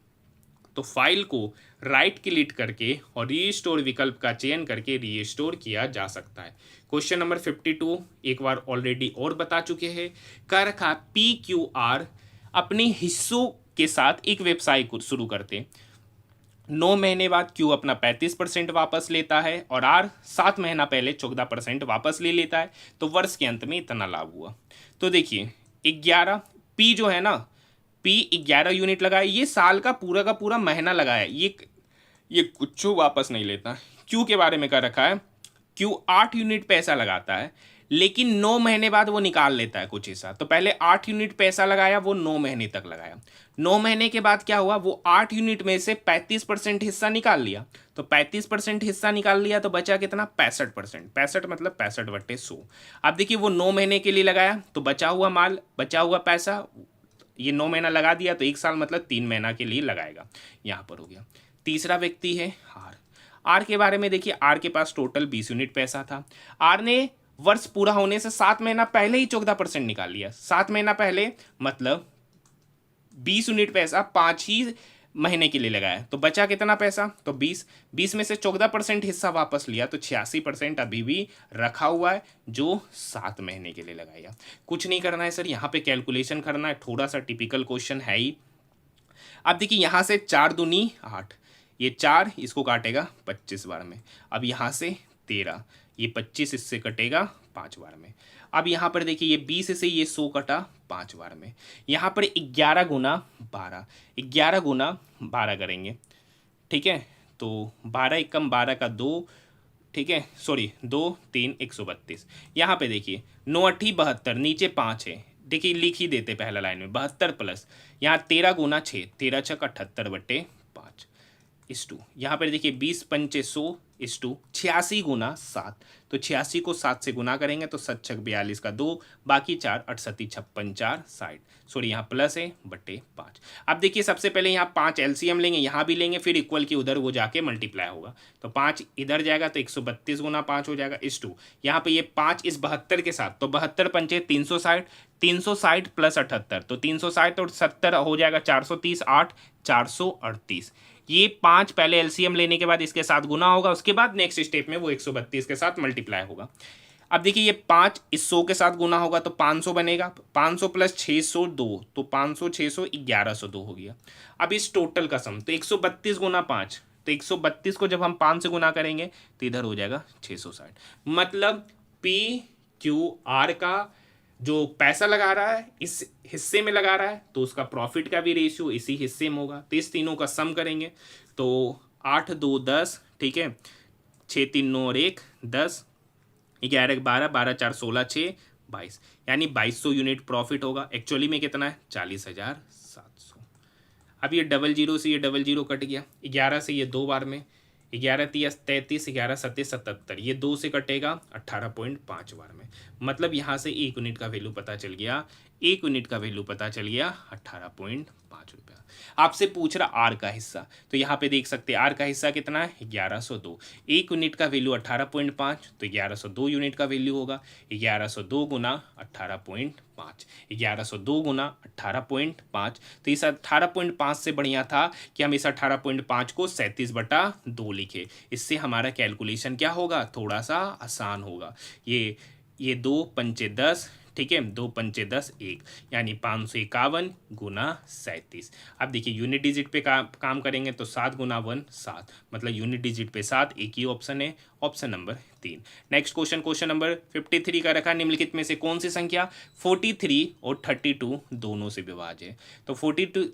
तो फाइल को राइट क्लिक करके और रीस्टोर विकल्प का चयन करके रीस्टोर किया जा सकता है। क्वेश्चन नंबर 52 एक बार ऑलरेडी और बता चुके हैं। कर रखा PQR अपने हिस्सों के साथ एक व्यवसाय को शुरू करते 9 महीने बाद Q अपना 35% वापस लेता है और R 7 महीना पहले 14% वापस ले लेता है, तो वर्ष के अंत में इतना लाभ हुआ। तो देखिए 11 P जो है ना, P 11 यूनिट लगाए, ये साल का पूरा महीना लगाया, ये कुछ वापस नहीं लेता। Q के बारे में कर रखा है, Q 8 यूनिट पैसा लगाता है लेकिन 9 महीने बाद वो निकाल लेता है कुछ हिस्सा। तो पहले 8 यूनिट पैसा लगाया, वो 9 महीने तक लगाया। 9 महीने के बाद क्या हुआ, वो 8 यूनिट में से 35% हिस्सा निकाल लिया। तो 35% हिस्सा निकाल लिया तो बचा कितना? 65%। 65 मतलब 65/100। अब देखिए वो 9 महीने के लिए लगाया, तो बचा हुआ माल, बचा हुआ पैसा, ये 9 महीना लगा दिया तो 1 साल मतलब 3 महीना के लिए लगाएगा। यहाँ पर हो गया। तीसरा व्यक्ति है आर के बारे में देखिए, आर के पास टोटल 20 यूनिट पैसा था। आर ने वर्ष पूरा होने से 7 महीना पहले ही 14% निकाल लिया। 7 महीना पहले मतलब 20 यूनिट पैसा 5 ही महीने के लिए लगाया, तो बचा कितना पैसा? तो 20 में से 14% हिस्सा वापस लिया, तो 86% अभी भी रखा हुआ है जो 7 महीने के लिए लगाया। कुछ नहीं करना है सर, यहाँ पे कैलकुलेशन करना है, थोड़ा सा टिपिकल क्वेश्चन है ही। अब देखिए यहाँ से 4 दूनी 8, ये 4 इसको काटेगा 25 बार में। अब यहाँ से 13, ये 25 इससे कटेगा 5 बार में। अब यहाँ पर देखिए ये 20 से ये 100 कटा 5 बार में। यहाँ पर 11 गुना 12, 11 गुना 12 करेंगे, ठीक है, तो 12 एकम 12 का 2, ठीक है, सॉरी 2 3 132। यहाँ पे देखिए 9 8 72, नीचे 5 है, देखिए लिख ही देते पहला लाइन में 72 प्लस यहाँ 13 गुना 6, 13 6 78/5 इस 2। यहाँ पर देखिए 20 पंचे 100 इस 2, 86 गुना 7, तो 86 को 7 से गुना करेंगे तो 7 6 42 का 2, बाकी 4 68 56 4 60, सॉरी यहाँ प्लस है बटे 5। अब देखिए सबसे पहले यहाँ 5 LCM लेंगे, यहाँ भी लेंगे, फिर इक्वल की उधर वो जाके मल्टीप्लाई होगा, तो 5 इधर जाएगा तो 132 गुना 5 हो जाएगा इस 2। यहाँ पे ये 5 इस 72 के साथ, तो 72 पंचे 360, 360 प्लस 78, तो 360 और 70 हो जाएगा 430, 8 438। ये 5 पहले LCM लेने के बाद इसके साथ गुना होगा, उसके बाद नेक्स्ट स्टेप में वो 132 के साथ मल्टीप्लाई होगा। अब देखिए ये 5 इस 100 के साथ गुना होगा तो 500 बनेगा, 500 प्लस 602 तो 500 600 1102 हो गया। अब इस टोटल का सम तो 132 गुना 5, तो 132 को जब हम 5 से गुना करेंगे तो इधर हो जाएगा 660। मतलब पी क्यू आर का जो पैसा लगा रहा है इस हिस्से में लगा रहा है तो उसका प्रॉफिट का भी रेशियो इसी हिस्से में होगा। तो इस तीनों का सम करेंगे तो 8 2 10, ठीक है, 6 3 9 और 1 10, 11 12, 12 4 16, 6 22, यानी 2200 यूनिट प्रॉफिट होगा। एक्चुअली में कितना है 40,700। अब ये डबल जीरो से ये डबल जीरो कट गया, 11 से ये 2 बार में, 11 3 33, 11 7 77, ये 2 से कटेगा 18.5 बार में। मतलब यहाँ से 1 यूनिट का वैल्यू पता चल गया, 1 यूनिट का वैल्यू पता चल गया 18.5 रुपया। आपसे पूछ रहा आर का हिस्सा, तो यहाँ पे देख सकते हैं आर का हिस्सा कितना है 1102। 1 यूनिट का वैल्यू 18.5 तो 1102 यूनिट का वैल्यू होगा। 1102 गुना 18.5, 1102 गुना 18.5, तो इस 18.5 से बढ़िया था कि हम इस 18.5 को 37/2 लिखे। इससे हमारा कैलकुलेशन क्या होगा, थोड़ा सा आसान होगा। ये 2 पंचे 10, ठीक है, 2 पंचे 10 1, यानी 551 गुना 37। अब देखिए यूनिट डिजिट पे काम करेंगे तो 7 गुना 1 7, मतलब यूनिट डिजिट पे 7, एक ही ऑप्शन है, option number 3। Next question, question number 53 का रखा, निम्नलिखित में से कौन सी संख्या 43 और 32 दोनों से विभाज्य है। तो 42,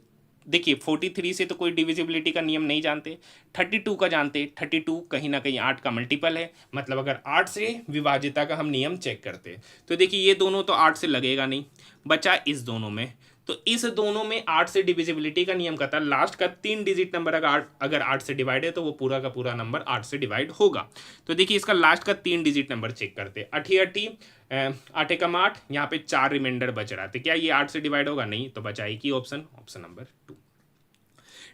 देखिए 43 से तो कोई डिविजिबिलिटी का नियम नहीं जानते, 32 का जानते, 32 कहीं ना कहीं 8 का मल्टीपल है, मतलब अगर 8 से विभाज्यता का हम नियम चेक करते तो देखिए ये दोनों तो 8 से लगेगा नहीं, बचा इस दोनों में, तो इस दोनों में 8 से डिविजिबिलिटी का नियम कहता है लास्ट का 3 डिजिट नंबर अगर 8 से डिवाइड है तो वो पूरा का पूरा नंबर 8 से डिवाइड होगा। तो देखिए इसका लास्ट का 3 डिजिट नंबर चेक करते, 88 8 एकम 8, यहाँ पे 4 रिमाइंडर बच रहा है, तो क्या ये 8 से डिवाइड होगा, नहीं, तो बचा एक ही option, option number 2।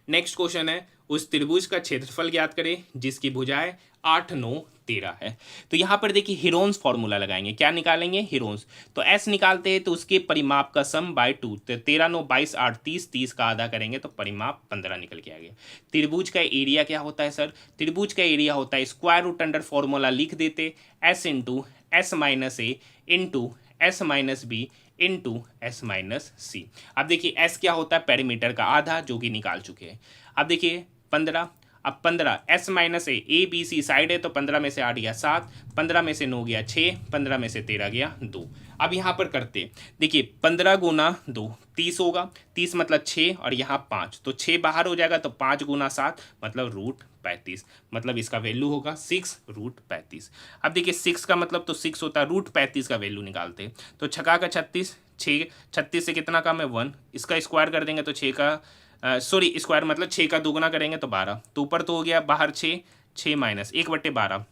Next question है, उस त्रिभुज का क्षेत्रफल ज्ञात करें जिसकी भुजाएं 8 9 13 है। तो यहाँ पर देखिए हिरोन्स फॉर्मूला लगाएंगे, क्या निकालेंगे, हिरोन्स। तो एस निकालते हैं तो उसके परिमाप का सम बाय 2, तो 13 9 22 8 30, 30 का आधा करेंगे तो परिमाप 15 निकल के आ गया। त्रिभुज का एरिया क्या होता है सर, त्रिभुज का एरिया होता है स्क्वायर रूट अंडर फॉर्मूला लिख देते, S into S minus A into S minus B into S minus C. अब देखिए एस क्या होता है, पेरीमीटर का आधा, जो कि निकाल चुके हैं। अब देखिए 15, अब 15 S minus A B C side है तो 15 में से 8 गया 7, 15 में से 9 गया 6, 15 में से 13 गया 2। अब यहाँ पर करते देखिए 15 गुना 2 30 होगा, 30 मतलब 6 और यहाँ 5, तो 6 बाहर हो जाएगा तो 5 गुना 7 मतलब रूट 35, मतलब इसका वैल्यू होगा 6 रूट 35। अब देखिए 6 का मतलब तो 6 होता है, रूट 35 का वैल्यू निकालते हैं तो छक्का का 36, 6 36 से कितना कम है 1, इसका स्क्वायर कर देंगे तो 6 का सॉरी स्क्वायर मतलब 6 का दोगुना करेंगे तो 12, तो ऊपर तो हो गया बाहर 6, 6 माइनस 1/12,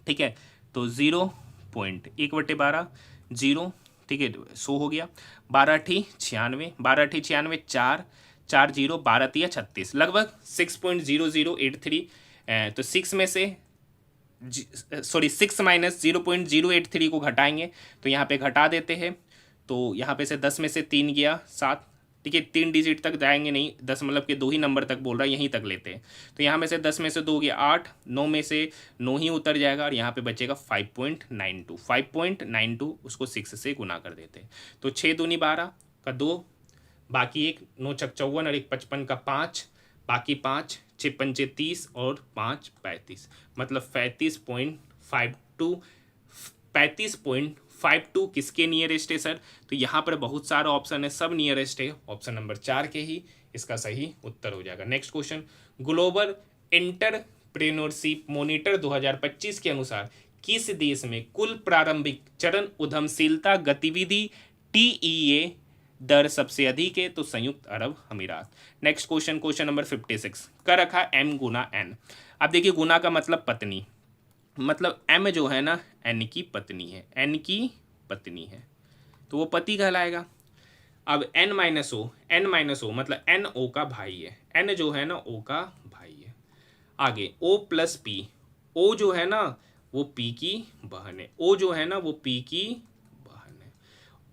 ठीक है, तो 0.1/12 0, ठीक है, 100 हो गया, 12 ठी 96, 12 ठी 96, 4 4 0, 12 तिया 36, लगभग 6.0083। तो 6 में से सॉरी 6 माइनस 0.083 को घटाएंगे तो यहाँ पे घटा देते हैं, तो यहाँ पे से 10 में से 3 गया 7, ठीक है, 3 डिजिट तक जाएंगे नहीं, 10 मतलब के 2 ही नंबर तक बोल रहा है, यहीं तक लेते हैं। तो यहाँ में से 10 में से 2 गया 8, 9 में से 9 ही उतर जाएगा और यहाँ पे बचेगा 5.92, 5.92 उसको 6 से गुना कर देते हैं तो 6 दूनी 12 का 2, बाकी एक 9 छक 54 और एक 55 का 5, बाकी 5, 6 पंचे 30 और 5 35, मतलब 35.52 किसके नियरेस्ट है सर, तो यहाँ पर बहुत सारा ऑप्शन है, सब नियरेस्ट है, ऑप्शन नंबर 4 के ही इसका सही उत्तर हो जाएगा। Next question, global entrepreneurship monitor 2025 के अनुसार किस देश में कुल प्रारंभिक चरण उद्यमशीलता गतिविधि TEA दर सबसे अधिक है, तो संयुक्त अरब अमीरात। नेक्स्ट क्वेश्चन, क्वेश्चन नंबर 56 का रखा m गुना n। अब देखिए गुना का मतलब पत्नी, मतलब m जो है ना n की पत्नी है, n की पत्नी है तो वो पति कहलाएगा। अब n माइनस ओ मतलब n o का भाई है, n जो है ना o का भाई है। आगे o प्लस पी, o जो है ना वो p की बहन है, o जो है ना वो p की बहन है।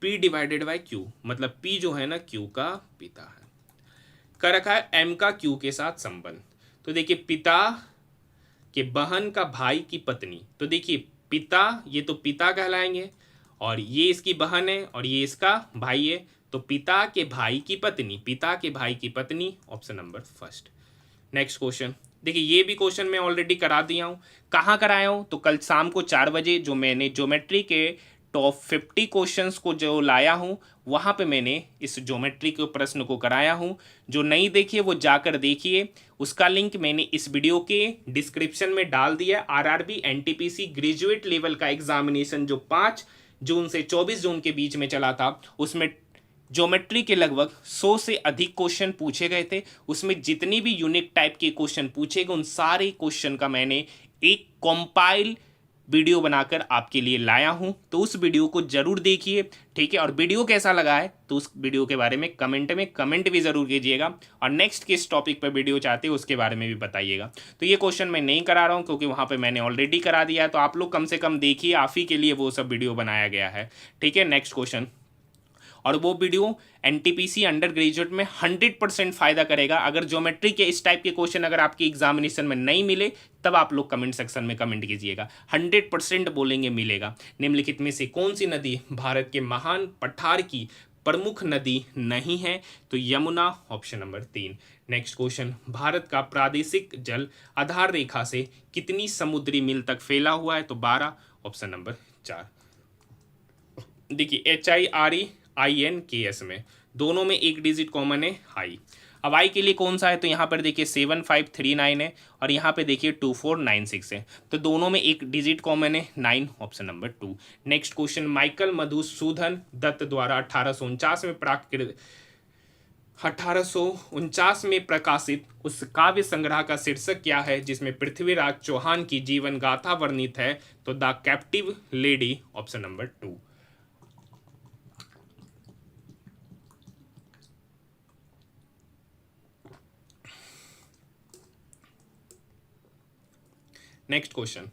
p डिवाइडेड बाई q मतलब p जो है ना q का पिता है। कर रखा है m का q के साथ संबंध, तो देखिए पिता के बहन का भाई की पत्नी, तो देखिए पिता, ये तो पिता कहलाएंगे, और ये इसकी बहन है और ये इसका भाई है, तो पिता के भाई की पत्नी, पिता के भाई की पत्नी, option number first. Next question देखिए, ये भी क्वेश्चन मैं ऑलरेडी करा दिया हूँ। कहाँ कराया हूँ? तो कल शाम को 4 बजे जो मैंने ज्योमेट्री के टॉप 50 क्वेश्चंस को जो लाया हूँ, वहाँ पे मैंने इस ज्योमेट्री के प्रश्न को कराया हूँ। जो नहीं देखिए वो जाकर देखिए, उसका लिंक मैंने इस वीडियो के डिस्क्रिप्शन में डाल दिया। आरआरबी एनटीपीसी ग्रेजुएट लेवल का एग्जामिनेशन जो 5 जून से 24 जून के बीच में चला था, उसमें ज्योमेट्री के लगभग 100 से अधिक क्वेश्चन पूछे गए थे। उसमें जितनी भी यूनिक टाइप के क्वेश्चन पूछे गए, उन सारे क्वेश्चन का मैंने एक कंपाइल वीडियो बनाकर आपके लिए लाया हूं, तो उस वीडियो को जरूर देखिए, ठीक है। और वीडियो कैसा लगा है तो उस वीडियो के बारे में कमेंट भी जरूर कीजिएगा, और नेक्स्ट किस टॉपिक पर वीडियो चाहते हो उसके बारे में भी बताइएगा। तो ये क्वेश्चन मैं नहीं करा रहा हूं क्योंकि वहां पे मैंने ऑलरेडी करा दिया है, तो आप लोग कम से कम देखिए, आप ही के लिए वो सब वीडियो बनाया गया है, ठीक है। नेक्स्ट क्वेश्चन, और वो वीडियो एनटीपीसी अंडर ग्रेजुएट में 100% फायदा करेगा। अगर ज्योमेट्री के इस टाइप के क्वेश्चन अगर आपकी एग्जामिनेशन में नहीं मिले, तब आप लोग कमेंट सेक्शन में कमेंट कीजिएगा। 100% बोलेंगे मिलेगा। निम्नलिखित में से कौन सी नदी भारत के महान पठार की प्रमुख नदी नहीं है? तो Yamuna, option number 3। Next question, Bharat का प्रादेशिक जल आधार रेखा से कितनी समुद्री मील तक फैला हुआ है? तो 12, ऑप्शन नंबर 4। देखिए HIREINKS में दोनों में एक डिजिट कॉमन है, हाई। अब आई के लिए कौन सा है? तो यहाँ पर देखिए 7539 है, और यहाँ पे देखिए 2496 है, तो दोनों में एक डिजिट कॉमन है, 9, option number 2। Next question, Michael Madhusudan Dutt द्वारा 1849 में प्रकाशित उस काव्य संग्रह का शीर्षक क्या है जिसमें पृथ्वीराज चौहान की जीवन गाथा वर्णित है? तो the captive lady, option number 2। Next question,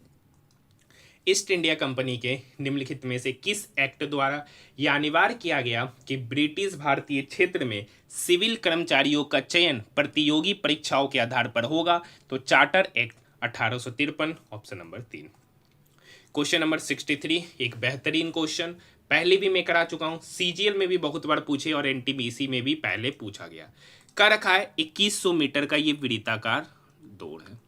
east India company के निम्नलिखित में से किस एक्ट द्वारा यह अनिवार्य किया गया कि ब्रिटिश भारतीय क्षेत्र में सिविल कर्मचारियों का चयन प्रतियोगी परीक्षाओं के आधार पर होगा? तो charter act 1853, option number 3। Question number 63, एक बेहतरीन क्वेश्चन, पहले भी मैं करा चुका हूं, सीजीएल में भी बहुत बार पूछे और एनटीपीसी में भी पहले पूछा गया। क्या रखा है? 2100 मीटर का ये वृत्ताकार दौड़ है।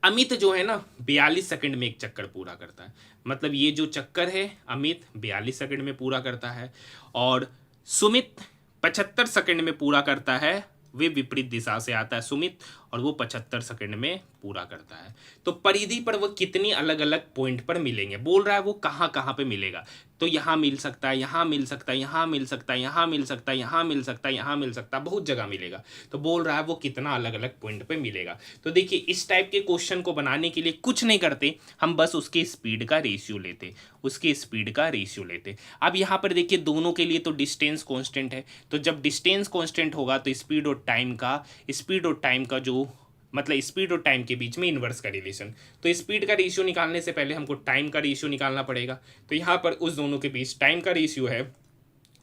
अमित जो है ना 42 सेकंड में एक चक्कर पूरा करता है, मतलब ये जो चक्कर है अमित 42 सेकंड में पूरा करता है, और सुमित 75 सेकंड में पूरा करता है। वे विपरीत दिशा से आता है सुमित, और वो 75 सेकंड में पूरा करता है। तो परिधि पर वो कितनी अलग अलग पॉइंट पर मिलेंगे, बोल रहा है वो कहाँ कहाँ पे मिलेगा। तो यहाँ मिल सकता है, यहाँ मिल सकता है, यहाँ मिल सकता है, यहाँ मिल सकता है, यहाँ मिल सकता है, यहाँ मिल सकता है, बहुत जगह मिलेगा। तो बोल रहा है वो कितना अलग अलग पॉइंट पे मिलेगा। तो देखिए इस टाइप के क्वेश्चन को बनाने के लिए कुछ नहीं करते, हम बस उसके स्पीड का रेशियो लेते। अब यहाँ पर देखिए दोनों के लिए तो डिस्टेंस कॉन्स्टेंट है, तो जब डिस्टेंस कॉन्स्टेंट होगा तो स्पीड और टाइम का जो मतलब स्पीड और टाइम के बीच में इन्वर्स का रिलेशन। तो स्पीड का रेशियो निकालने से पहले हमको टाइम का रेशियो निकालना पड़ेगा। तो यहाँ पर उस दोनों के बीच टाइम का रेशियो है,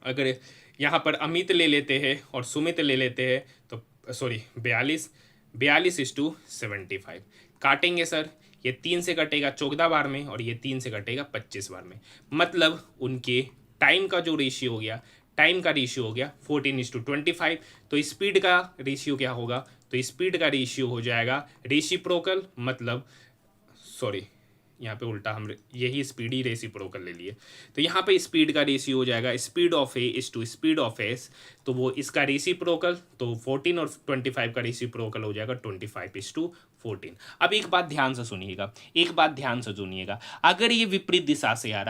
अगर यहाँ पर अमित ले लेते हैं और सुमित ले लेते हैं तो 42:75 काटेंगे सर, ये 3 से कटेगा 14 बार में और ये 3 से कटेगा 25 बार में, मतलब उनके टाइम का जो रेशियो हो गया, 14:25। तो स्पीड का रेशियो क्या होगा? तो स्पीड का रेशियो हो जाएगा रेसिप्रोकल, मतलब यहाँ पे उल्टा हम यही स्पीड ही रेसिप्रोकल ले लिए, तो यहाँ पे स्पीड का रेशियो हो जाएगा speed of A is to speed of S, तो वो इसका रेसिप्रोकल, तो 14 और 25 का रेसिप्रोकल हो जाएगा 25:14। अब एक बात ध्यान से सुनिएगा, अगर ये विपरीत दिशा से आ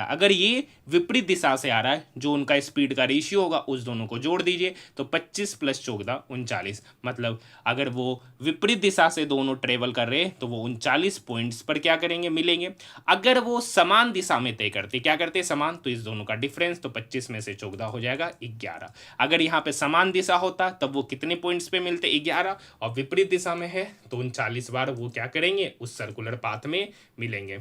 रहा है, जो उनका स्पीड का रेशियो होगा उस दोनों को जोड़ दीजिए, तो 25 + 14 39, मतलब अगर वो विपरीत दिशा से दोनों ट्रेवल कर रहे हैं तो वो 39 पॉइंट्स पर क्या करेंगे, मिलेंगे। अगर वो समान दिशा में तय करते, क्या करते समान, तो इस दोनों का डिफरेंस, तो 25 में से 14 हो जाएगा 11। अगर यहाँ पे समान दिशा होता तब वो कितने पॉइंट्स पे मिलते, 11, और विपरीत दिशा में है तो 39 बार वो क्या करेंगे, उस सर्कुलर पाथ में मिलेंगे।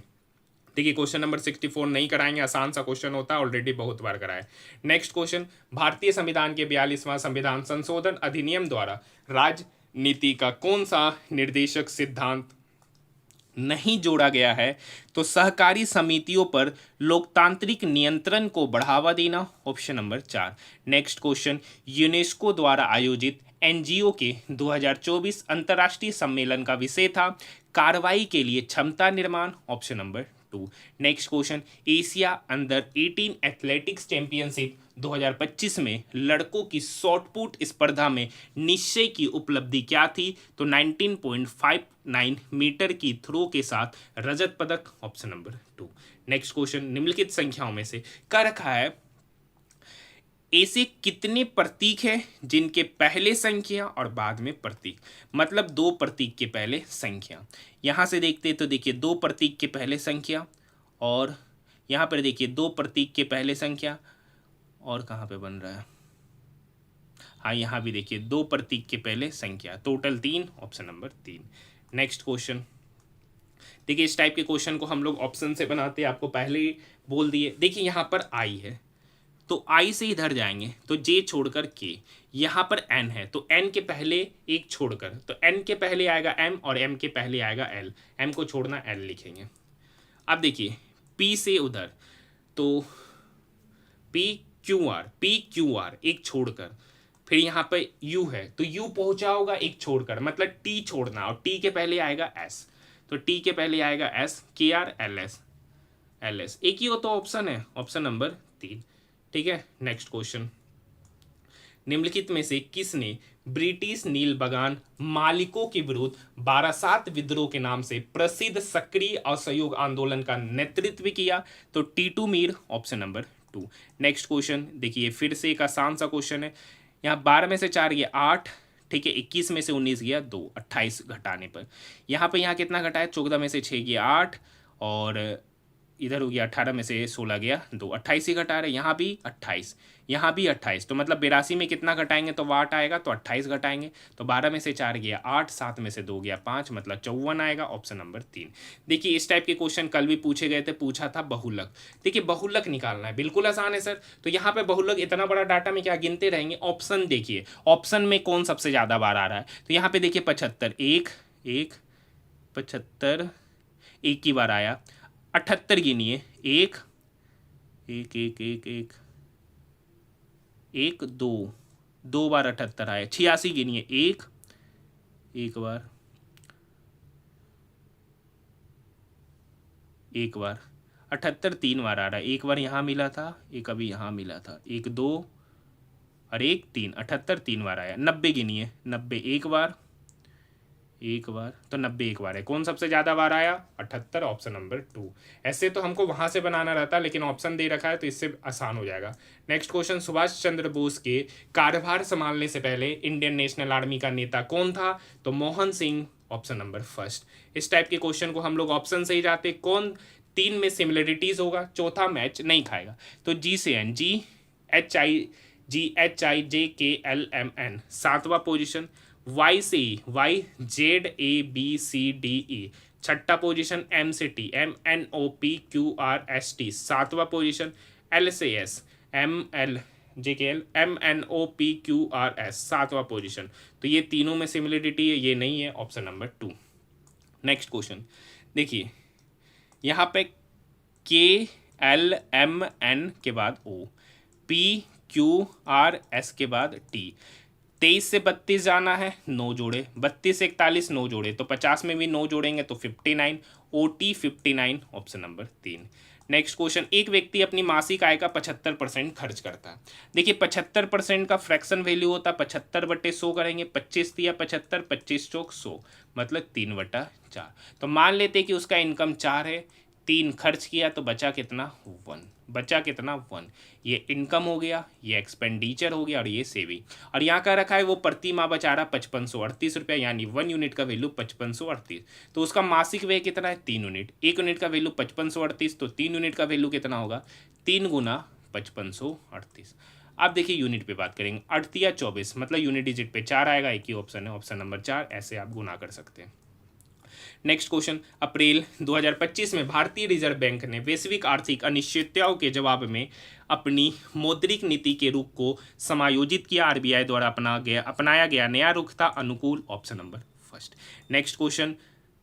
देखिए क्वेश्चन नंबर 64 नहीं कराएंगे, आसान सा क्वेश्चन होता है, ऑलरेडी बहुत बार कराए। नेक्स्ट क्वेश्चन, भारतीय संविधान के 42वां संविधान संशोधन अधिनियम द्वारा राजनीति का कौन सा निर्देशक सिद्धांत नहीं जोड़ा गया है तो सहकारी समितियों पर लोकतांत्रिक नियंत्रण को बढ़ावा देना, option number 4। Next question, UNESCO द्वारा आयोजित एनजीओ के 2024 अंतर्राष्ट्रीय सम्मेलन का विषय था कार्रवाई के लिए क्षमता निर्माण, option number 2। Next question, Asia under 18 athletics championship 2025 में लड़कों की शॉट पुट स्पर्धा में निश्चय की उपलब्धि क्या थी? तो 19.59 मीटर की थ्रो के साथ रजत पदक, ऑप्शन नंबर 2। नेक्स्ट क्वेश्चन, निम्नलिखित संख्याओं में से क्या रखा है ऐसे कितने प्रतीक हैं जिनके पहले संख्या और बाद में प्रतीक, मतलब दो प्रतीक के पहले संख्या। यहाँ से देखते तो देखिए दो प्रतीक के पहले संख्या, और यहाँ पर देखिए दो प्रतीक के पहले संख्या, और कहाँ पे बन रहा है, हाँ यहाँ भी देखिए दो प्रतीक के पहले संख्या, total 3, option number 3। Next question देखिए, इस टाइप के क्वेश्चन को हम लोग ऑप्शन से बनाते हैं, आपको पहले ही बोल दिए। देखिए यहाँ पर आई है तो आई से इधर जाएंगे तो जे छोड़कर के, यहाँ पर एन है तो एन के पहले एक छोड़कर, तो एन के पहले आएगा एम और एम के पहले आएगा एल, एम को छोड़ना एल लिखेंगे। अब देखिए पी से उधर तो पी क्यू आर एक छोड़कर, फिर यहाँ पे यू है तो यू पहुंचा होगा एक छोड़कर, मतलब टी छोड़ना, और टी के पहले आएगा एस, तो टी के पहले आएगा एस, के आर एल एस, एक ही हो तो ऑप्शन है, ऑप्शन नंबर 3। ठीक है, नेक्स्ट क्वेश्चन, निम्नलिखित में से किसने ब्रिटिश नील बगान मालिकों के विरुद्ध बारासात विद्रोह के नाम से प्रसिद्ध सक्रिय असहयोग आंदोलन का नेतृत्व किया? तो Titu Mir, option number 2। Next question देखिए, फिर से एक आसान सा क्वेश्चन है। यहाँ 12 में से 4 गया 8, ठीक है, 21 में से 19 गया 2, 28 घटाने पर यहाँ पे यहाँ कितना घटा है, 14 में से 6 गया 8, और इधर हो गया 18 में से 16 गया 2, 28 ही घटा रहे, यहाँ भी 28, यहाँ भी 28, तो मतलब 82 में कितना घटाएंगे तो 8 आएगा, तो 28 घटाएंगे, तो 12 में से 4 गया 8, 7 में से 2 गया 5, मतलब 54 आएगा, ऑप्शन नंबर 3। देखिए इस टाइप के क्वेश्चन कल भी पूछे गए थे, पूछा था बहुलक। देखिए बहुलक निकालना है, बिल्कुल आसान है सर। तो यहाँ पे बहुलक, इतना बड़ा डाटा में क्या गिनते रहेंगे, ऑप्शन देखिए ऑप्शन में कौन सबसे ज़्यादा बार आ रहा है, तो यहाँ पे देखिए 75, 75 एक ही बार आया, 78 गिनिए, एक दो बार 78 आए, 86 गिनिए, एक बार 78 3 बार आ रहा है, एक बार यहाँ मिला था, एक अभी यहाँ मिला था, 1 2 और 1 3, 78 3 बार आया। 90 गिनिए, 90 एक बार, तो 90 एक बार है, कौन सबसे ज़्यादा बार आया, 78, ऑप्शन नंबर 2। ऐसे तो हमको वहाँ से बनाना रहता, लेकिन ऑप्शन दे रखा है तो इससे आसान हो जाएगा। नेक्स्ट क्वेश्चन, सुभाष चंद्र बोस के कार्यभार संभालने से पहले इंडियन नेशनल आर्मी का नेता कौन था? तो मोहन सिंह, ऑप्शन नंबर 1। इस टाइप के क्वेश्चन को हम लोग ऑप्शन से ही जाते, कौन 3 में सिमिलरिटीज होगा, चौथा मैच नहीं खाएगा, तो जी से एन, GHIJKLMN 7वां पोजिशन, वाई से ई, YZABCDE 6ठा पोजीशन, M से T, MNOPQRST 7वां पोजीशन, L से S, MLJKL MNOPQRS 7वां पोजीशन। तो ये तीनों में सिमिलरिटी है, ये नहीं है, ऑप्शन नंबर 2। नेक्स्ट क्वेश्चन देखिए, यहाँ पे KLMN के बाद O, PQRS के बाद T, 23 से 32 जाना है, 9 जोड़े, 32 से 41 9 जोड़े, तो 50 में भी 9 जोड़ेंगे तो 59, OT 59, option number 3। Next question, एक व्यक्ति अपनी मासिक आय का 75% खर्च करता है। देखिए 75% का फ्रैक्शन वैल्यू होता है 75/100 करेंगे, 25 दिया 75, 25 चौक 100, मतलब 3/4। तो मान लेते कि उसका इनकम 4 है, 3 खर्च किया तो बचा कितना, 1, बचा कितना, 1। ये इनकम हो गया, ये एक्सपेंडिचर हो गया, और ये सेविंग। और यहाँ का रखा है वो प्रति माह बचा रहा 5538 रुपये, यानी 1 यूनिट का वैल्यू 5538, तो उसका मासिक व्यय कितना है, 3 यूनिट। 1 यूनिट का वैल्यू 5538, तो 3 यूनिट का वैल्यू कितना होगा, 3 गुना 5538। अब देखिए यूनिट पे बात करेंगे, 8 या 24, मतलब यूनिट डिजिट पे 4 आएगा, एक ही ऑप्शन है, ऑप्शन नंबर 4, ऐसे आप गुना कर सकते हैं। नेक्स्ट क्वेश्चन, अप्रैल 2025 में भारतीय रिजर्व बैंक ने वैश्विक आर्थिक अनिश्चितताओं के जवाब में अपनी मौद्रिक नीति के रुख को समायोजित किया। आरबीआई द्वारा अपनाया गया नया रुख था अनुकूल, ऑप्शन नंबर 1। नेक्स्ट क्वेश्चन,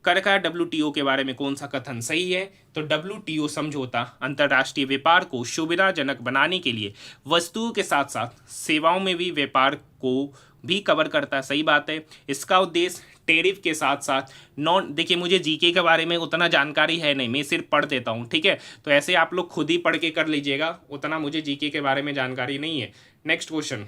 कर रखा है WTO के बारे में कौन सा कथन सही है, तो WTO समझौता अंतर्राष्ट्रीय व्यापार को सुविधाजनक बनाने के लिए वस्तुओं के साथ साथ सेवाओं में भी व्यापार को भी कवर करता है, सही बात है। इसका उद्देश्य टेरिफ के साथ साथ नॉन, देखिए मुझे जीके के बारे में उतना जानकारी है नहीं, मैं सिर्फ पढ़ देता हूँ, ठीक है, तो ऐसे आप लोग खुद ही पढ़ के कर लीजिएगा, उतना मुझे जीके के बारे में जानकारी नहीं है। नेक्स्ट क्वेश्चन,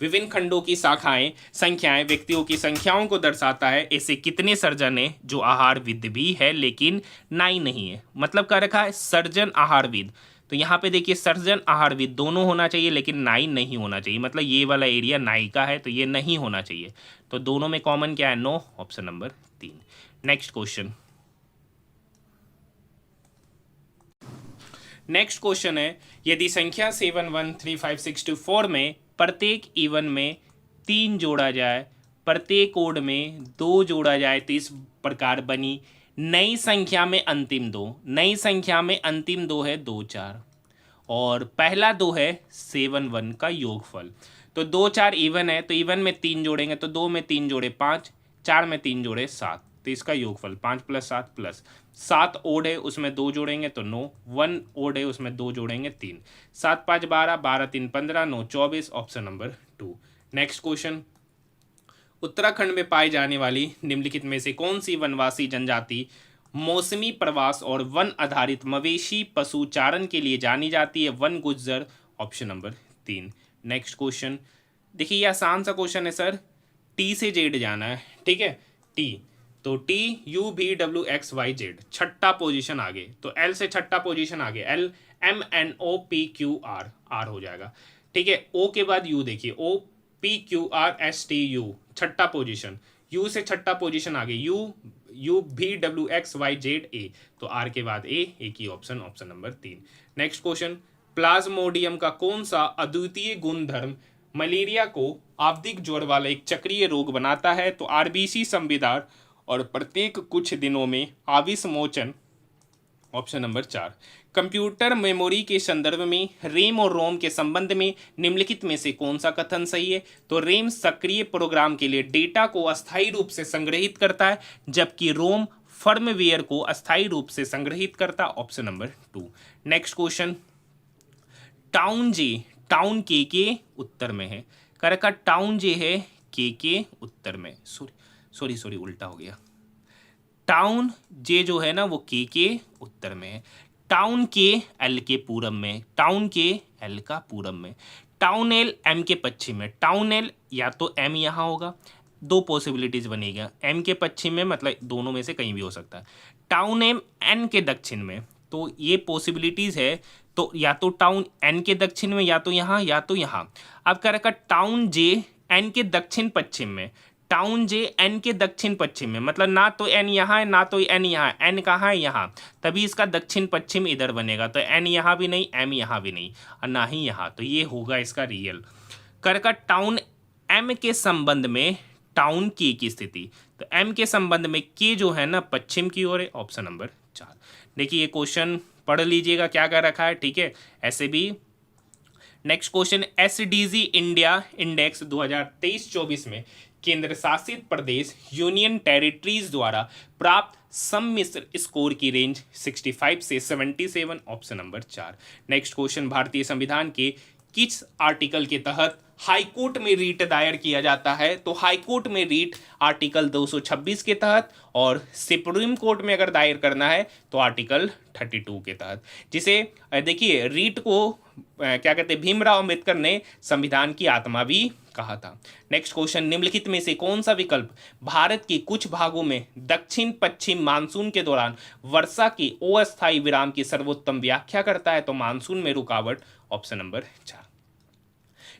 विभिन्न खंडों की शाखाएं संख्याएं व्यक्तियों की संख्याओं को दर्शाता है, ऐसे कितने सर्जन है जो आहारविद भी है लेकिन नाई नहीं है। मतलब क्या रखा है, सर्जन आहारविद, तो यहाँ पे देखिए सर्जन आहारविद दोनों होना चाहिए लेकिन नाई नहीं होना चाहिए, मतलब ये वाला एरिया नाई का है तो ये नहीं होना चाहिए, तो दोनों में कॉमन क्या है, no, option number 3। Next question, next question है, यदि संख्या 7 1 3 5 6 2 4 में प्रत्येक इवन में 3 जोड़ा जाए, प्रत्येक ओड में 2 जोड़ा जाए तो इस प्रकार बनी नई संख्या में अंतिम 2, नई संख्या में अंतिम 2 है 2 4 और पहला 2 है 7 1 का योगफल। तो 2 4 इवन है तो इवन में 3 जोड़ेंगे तो 2 में 3 जोड़े 5, 4 में 3 जोड़े 7, तो इसका योगफल 5 + 7 + 7 ओड है उसमें 2 जोड़ेंगे तो 9, 1 ओड है उसमें 2 जोड़ेंगे 3, 7 5 12, 12 3 15, 9 24, option number 2। Next question, Uttarakhand में पाई जाने वाली निम्नलिखित में से कौन सी वनवासी जनजाति मौसमी प्रवास और वन आधारित मवेशी पशुचारण के लिए जानी जाती है, one Gujjar, option number 3। Next question, देखिए ये आसान सा क्वेश्चन है सर, टी से जेड जाना है, ठीक है, टी, तो TUVWXYZ छठा पोजीशन आगे, तो L से छठा पोजीशन आगे LMNOPQR, आर हो जाएगा, ठीक है। O के बाद U देखिए, OPQRSTU छठा पोजीशन, U से छठा पोजीशन आगे UVWXYZA, तो R के बाद A की option, option number 3। Next question, Plasmodium का कौन सा अद्वितीय गुणधर्म मलेरिया को आवधिक ज्वर वाला एक चक्रीय रोग बनाता है, तो RBC संविदार और प्रत्येक कुछ दिनों में आविष्मोचन, ऑप्शन नंबर 4। कंप्यूटर मेमोरी के संदर्भ में रैम और रोम के संबंध में निम्नलिखित में से कौन सा कथन सही है, तो रैम सक्रिय प्रोग्राम के लिए डेटा को अस्थायी रूप से संग्रहित करता है जबकि रोम फर्मवेयर को अस्थायी रूप से संग्रहित करता, option number 2। Next question, town J, town के उत्तर में है, करेक्ट, टाउन जे है के उत्तर में, सॉरी उल्टा हो गया, टाउन जे जो है ना वो के उत्तर में है, टाउन के एल के पूरब में, टाउन के एल का पूरब में, टाउन एल एम के पश्चिम में, टाउन एल या तो एम यहाँ होगा, दो पॉसिबिलिटीज बनेगा, एम के पश्चिम में मतलब दोनों में से कहीं भी हो सकता है, टाउन एम एन के दक्षिण में, तो ये पॉसिबिलिटीज है, तो या तो टाउन एन के दक्षिण में या तो यहाँ या तो यहाँ। अब क्या रखा, टाउन जे एन के दक्षिण पश्चिम में, टाउन जे एन के दक्षिण पश्चिम में, मतलब ना तो एन यहाँ है ना तो एन यहाँ है, एन कहाँ है यहाँ, तभी इसका दक्षिण पश्चिम इधर बनेगा, तो एन यहाँ भी नहीं एम यहाँ भी नहीं और ना ही यहाँ, तो ये होगा इसका रियल। करका टाउन एम के संबंध में टाउन के की स्थिति, तो एम के संबंध में के जो है ना पश्चिम की ओर है, ऑप्शन नंबर 4। देखिए ये क्वेश्चन पढ़ लीजिएगा क्या क्या रखा है, ठीक है, ऐसे भी। Next question, SDG India index 2023-24 में केंद्र शासित प्रदेश यूनियन टेरिटरीज द्वारा प्राप्त सम्मिश्र स्कोर की रेंज 65 से 77, ऑप्शन नंबर 4। नेक्स्ट क्वेश्चन, भारतीय संविधान के किस आर्टिकल के तहत हाईकोर्ट में रीट दायर किया जाता है, तो हाईकोर्ट में रीट आर्टिकल 226 के तहत और सुप्रीम कोर्ट में अगर दायर करना है तो आर्टिकल 32 के तहत, जिसे देखिए रीट को क्या कहते हैं, भीमराव अंबेडकर ने संविधान की आत्मा भी कहा था। नेक्स्ट क्वेश्चन, निम्नलिखित में से कौन सा विकल्प भारत के कुछ भागों में दक्षिण पश्चिम मानसून के दौरान वर्षा के अस्थायी विराम की सर्वोत्तम व्याख्या करता है, तो मानसून में रुकावट, ऑप्शन नंबर 4।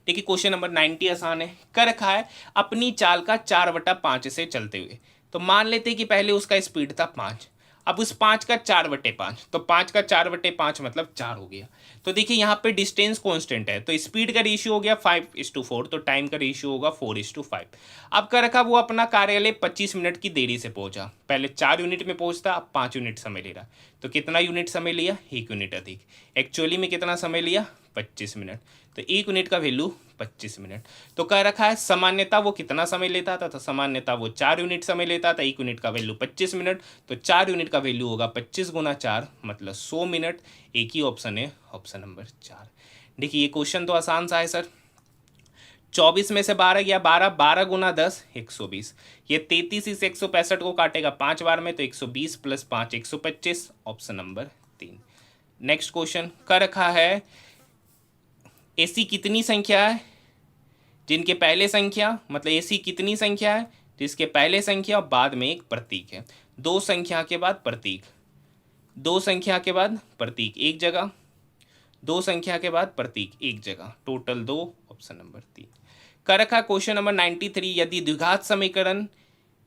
देखिए क्वेश्चन नंबर 90 आसान है, कर रखा है अपनी चाल का 4/5 से चलते हुए, तो मान लेते हैं कि पहले उसका स्पीड था 5, अब उस 5 का 4/5, तो 5 का 4/5 मतलब 4 हो गया। तो देखिए यहाँ पे डिस्टेंस कांस्टेंट है, तो स्पीड का रेशियो हो गया 5:4, तो टाइम का रेशियो होगा 4:5। अब क्या रखा, वो अपना कार्यालय 25 मिनट की देरी से पहुंचा, पहले 4 यूनिट में पहुंचता, अब 5 यूनिट समय ले रहा, तो कितना यूनिट समय लिया, 1 यूनिट अधिक। एक्चुअली में कितना समय लिया, 25 मिनट। तो 1 यूनिट का वैल्यू 25 मिनट। तो कह रखा है सामान्यतः वो कितना समय लेता था, तो सामान्यतः वो 4 यूनिट समय लेता था। 1 यूनिट का वैल्यू 25 मिनट, तो 4 यूनिट का वैल्यू होगा 25 गुना 4 मतलब 100 मिनट। एक ही ऑप्शन है, ऑप्शन नंबर 4। देखिए ये क्वेश्चन तो आसान सा है सर। 24 में से 12 गया, 12 12 गुना 10 120। ये 33 इस 165 को काटेगा 5 बार में, तो 120 plus 5 125, option number 3। Next question कर रखा है ऐसी कितनी संख्या है जिनके पहले संख्या, मतलब ऐसी कितनी संख्या है जिसके पहले संख्या और बाद में एक प्रतीक है। दो संख्या के बाद प्रतीक, दो संख्या के बाद प्रतीक एक जगह, दो संख्या के बाद प्रतीक एक जगह, टोटल 2, ऑप्शन नंबर 3। कर रखा क्वेश्चन नंबर 93, यदि द्विघात समीकरण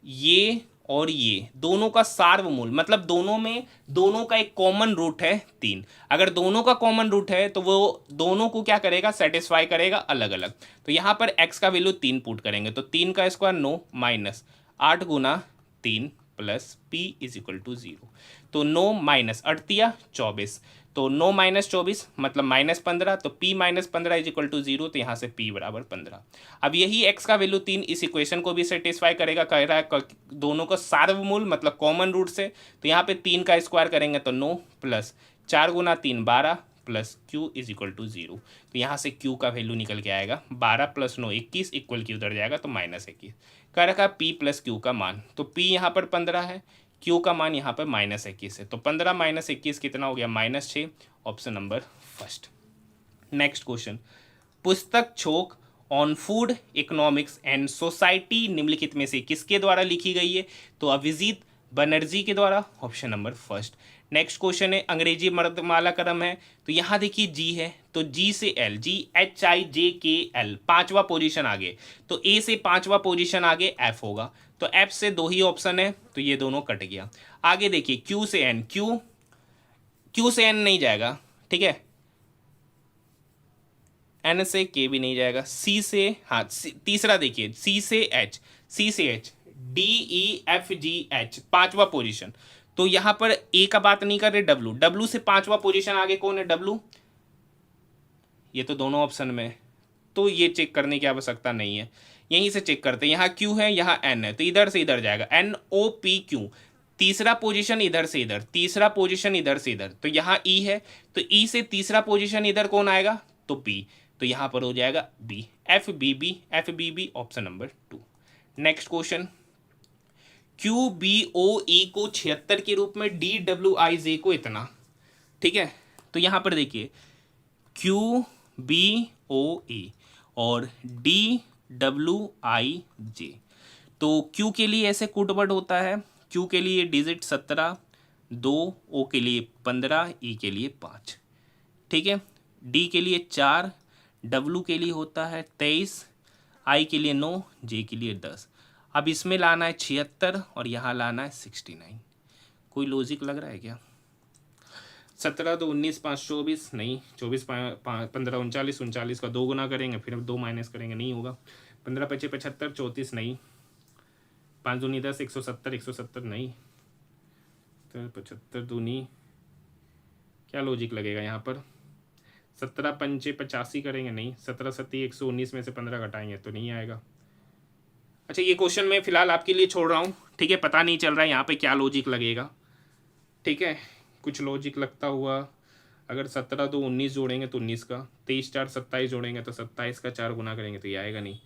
ये और ये दोनों का सार्वमूल, मतलब दोनों का एक कॉमन रूट है 3। अगर दोनों का कॉमन रूट है तो वो दोनों को क्या करेगा, सेटिस्फाई करेगा अलग अलग। तो यहाँ पर x का वैल्यू 3 पुट करेंगे, तो 3 का स्क्वायर 9 माइनस 8 गुना 3 plus p is equal to 0। तो 9 माइनस 8 दिया 24, तो 9 माइनस 24 मतलब माइनस 15, तो p minus 15 is equal to 0, तो यहाँ से p बराबर 15। अब यही x का वैल्यू 3 इस इक्वेशन को भी सेटिस्फाई करेगा। कह रहा है दोनों को सार्वमूल मतलब कॉमन रूट से, तो यहाँ पे 3 का स्क्वायर करेंगे तो 9 प्लस 4 गुना 3 12 plus q is equal to 0। तो यहाँ से q का वैल्यू निकल के आएगा 12 प्लस 9 21, इक्वल q उधर जाएगा तो माइनस 21। कह रखा p प्लस q का मान, तो p यहाँ पर 15 है, q का मान यहाँ पर माइनस 21 है, तो 15 माइनस 21 कितना हो गया, -6, option number first. Next question, पुस्तक छोक on food economics and society निम्नलिखित में से किसके द्वारा लिखी गई है, तो अभिजीत बनर्जी के द्वारा, option number first. Next question है अंग्रेजी वर्णमाला क्रम है, तो यहाँ देखिए जी है, तो जी से एल, GHIJKL 5वां पोजीशन आगे, तो ए से 5वां पोजीशन आगे एफ होगा, तो एफ से 2 ही ऑप्शन है, तो ये दोनों कट गया। आगे देखिए क्यू से एन, क्यू से एन नहीं जाएगा, ठीक है, एन से के भी नहीं जाएगा, सी से, हाँ तीसरा देखिए सी से एच, DEFGH 5वां पोजीशन, तो यहां पर ए का बात नहीं कर रहे, डब्लू से 5वां पोजीशन आगे कौन है, डब्लू, ये तो दोनों ऑप्शन में, तो ये चेक करने की आवश्यकता नहीं है, यहीं से चेक करते हैं। यहाँ क्यू है, यहाँ एन है, तो इधर से इधर जाएगा, NOPQ, तीसरा पोजीशन इधर से इधर, तीसरा पोजीशन इधर से इधर, तो यहाँ ई है, तो ई से तीसरा पोजीशन इधर कौन आएगा, तो बी, तो यहाँ पर हो जाएगा B, FBB, option number 2। Next question, QBOE को 76 के रूप में, DWIJ को इतना, ठीक है, तो यहाँ पर देखिए QBOE और DWIJ, तो Q के लिए ऐसे कोडवर्ड होता है, Q के लिए डिजिट 17, 2, O के लिए 15, E के लिए 5, ठीक है, D के लिए 4, W के लिए होता है 23, I के लिए 9, J के लिए 10। अब इसमें लाना है 76 और यहाँ लाना है 69। कोई लॉजिक लग रहा है क्या? 17 2 19 5 24, नहीं 24 15 39, 39 का 2 गुना करेंगे फिर 2 माइनस करेंगे, नहीं होगा। 15 25 75 34, नहीं। 5 दूनी 10, 170 170, नहीं। 75 दूनी, क्या लॉजिक लगेगा यहाँ पर? 17 पंचे 85 करेंगे, नहीं। 17 सत्ती 119 में से 15 घटाएंगे तो नहीं आएगा। अच्छा ये क्वेश्चन मैं फिलहाल आपके लिए छोड़ रहा हूँ, ठीक है, पता नहीं चल रहा है यहाँ पे क्या लॉजिक लगेगा, ठीक है। कुछ लॉजिक लगता हुआ, अगर 17 2 19 जोड़ेंगे तो 19 का, 23 4 27 जोड़ेंगे तो 27 का 4 गुना करेंगे तो ये आएगा नहीं।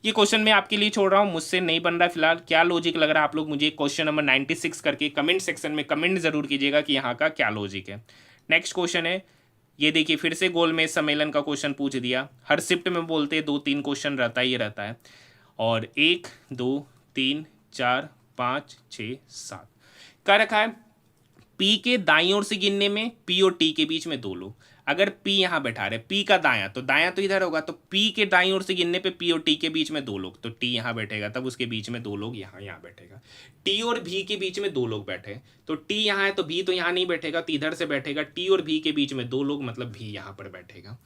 ये क्वेश्चन मैं आपके लिए छोड़ रहा हूँ, मुझसे नहीं बन रहा फिलहाल। क्या लॉजिक लग रहा है आप लोग मुझे क्वेश्चन नंबर 96 करके कमेंट सेक्शन में कमेंट जरूर कीजिएगा कि यहाँ का क्या लॉजिक है। नेक्स्ट क्वेश्चन है, ये देखिए फिर से गोलमेज सम्मेलन का क्वेश्चन पूछ दिया। हर शिफ्ट में बोलते 2-3 क्वेश्चन रहता ही रहता है, और 1 2 3 4 5 6 7 क्या रखा है। P के दाईं ओर से गिनने में P और T के बीच में 2 लोग, अगर P यहाँ बैठा रहे, P का दायां तो दायां तो इधर होगा, तो P के दाईं ओर से गिनने पे P और T के बीच में 2 लोग, तो T यहाँ बैठेगा, तब उसके बीच में 2 लोग यहाँ बैठेगा। T और V के बीच में 2 लोग बैठे, तो T यहाँ है तो V तो यहाँ नहीं बैठेगा, तो इधर से बैठेगा। T और V के बीच में 2 लोग, मतलब V यहाँ पर बैठेगा।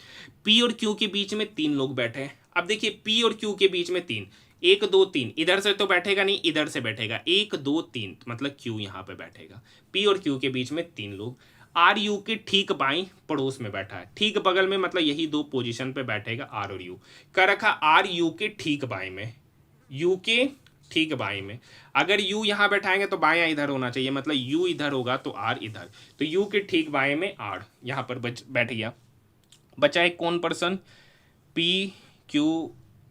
P और Q के बीच में 3 लोग बैठे। अब देखिए P और Q के बीच में 3, 1 2 3 इधर से तो बैठेगा नहीं, इधर से बैठेगा, 1 2 3 मतलब Q यहाँ पे बैठेगा। P और Q के बीच में 3 लोग। R U के ठीक बाईं पड़ोस में बैठा है, ठीक बगल में मतलब यही दो पोजीशन पे बैठेगा R और U। कर रखा R U के ठीक बाईं में, U के ठीक बाईं में। अगर U यहाँ बैठाएंगे तो बायां इधर होना चाहिए, मतलब U इधर होगा तो R इधर, तो U के ठीक बाएं में R यहाँ पर बैठ गया। बचा एक कौन पर्सन, P Q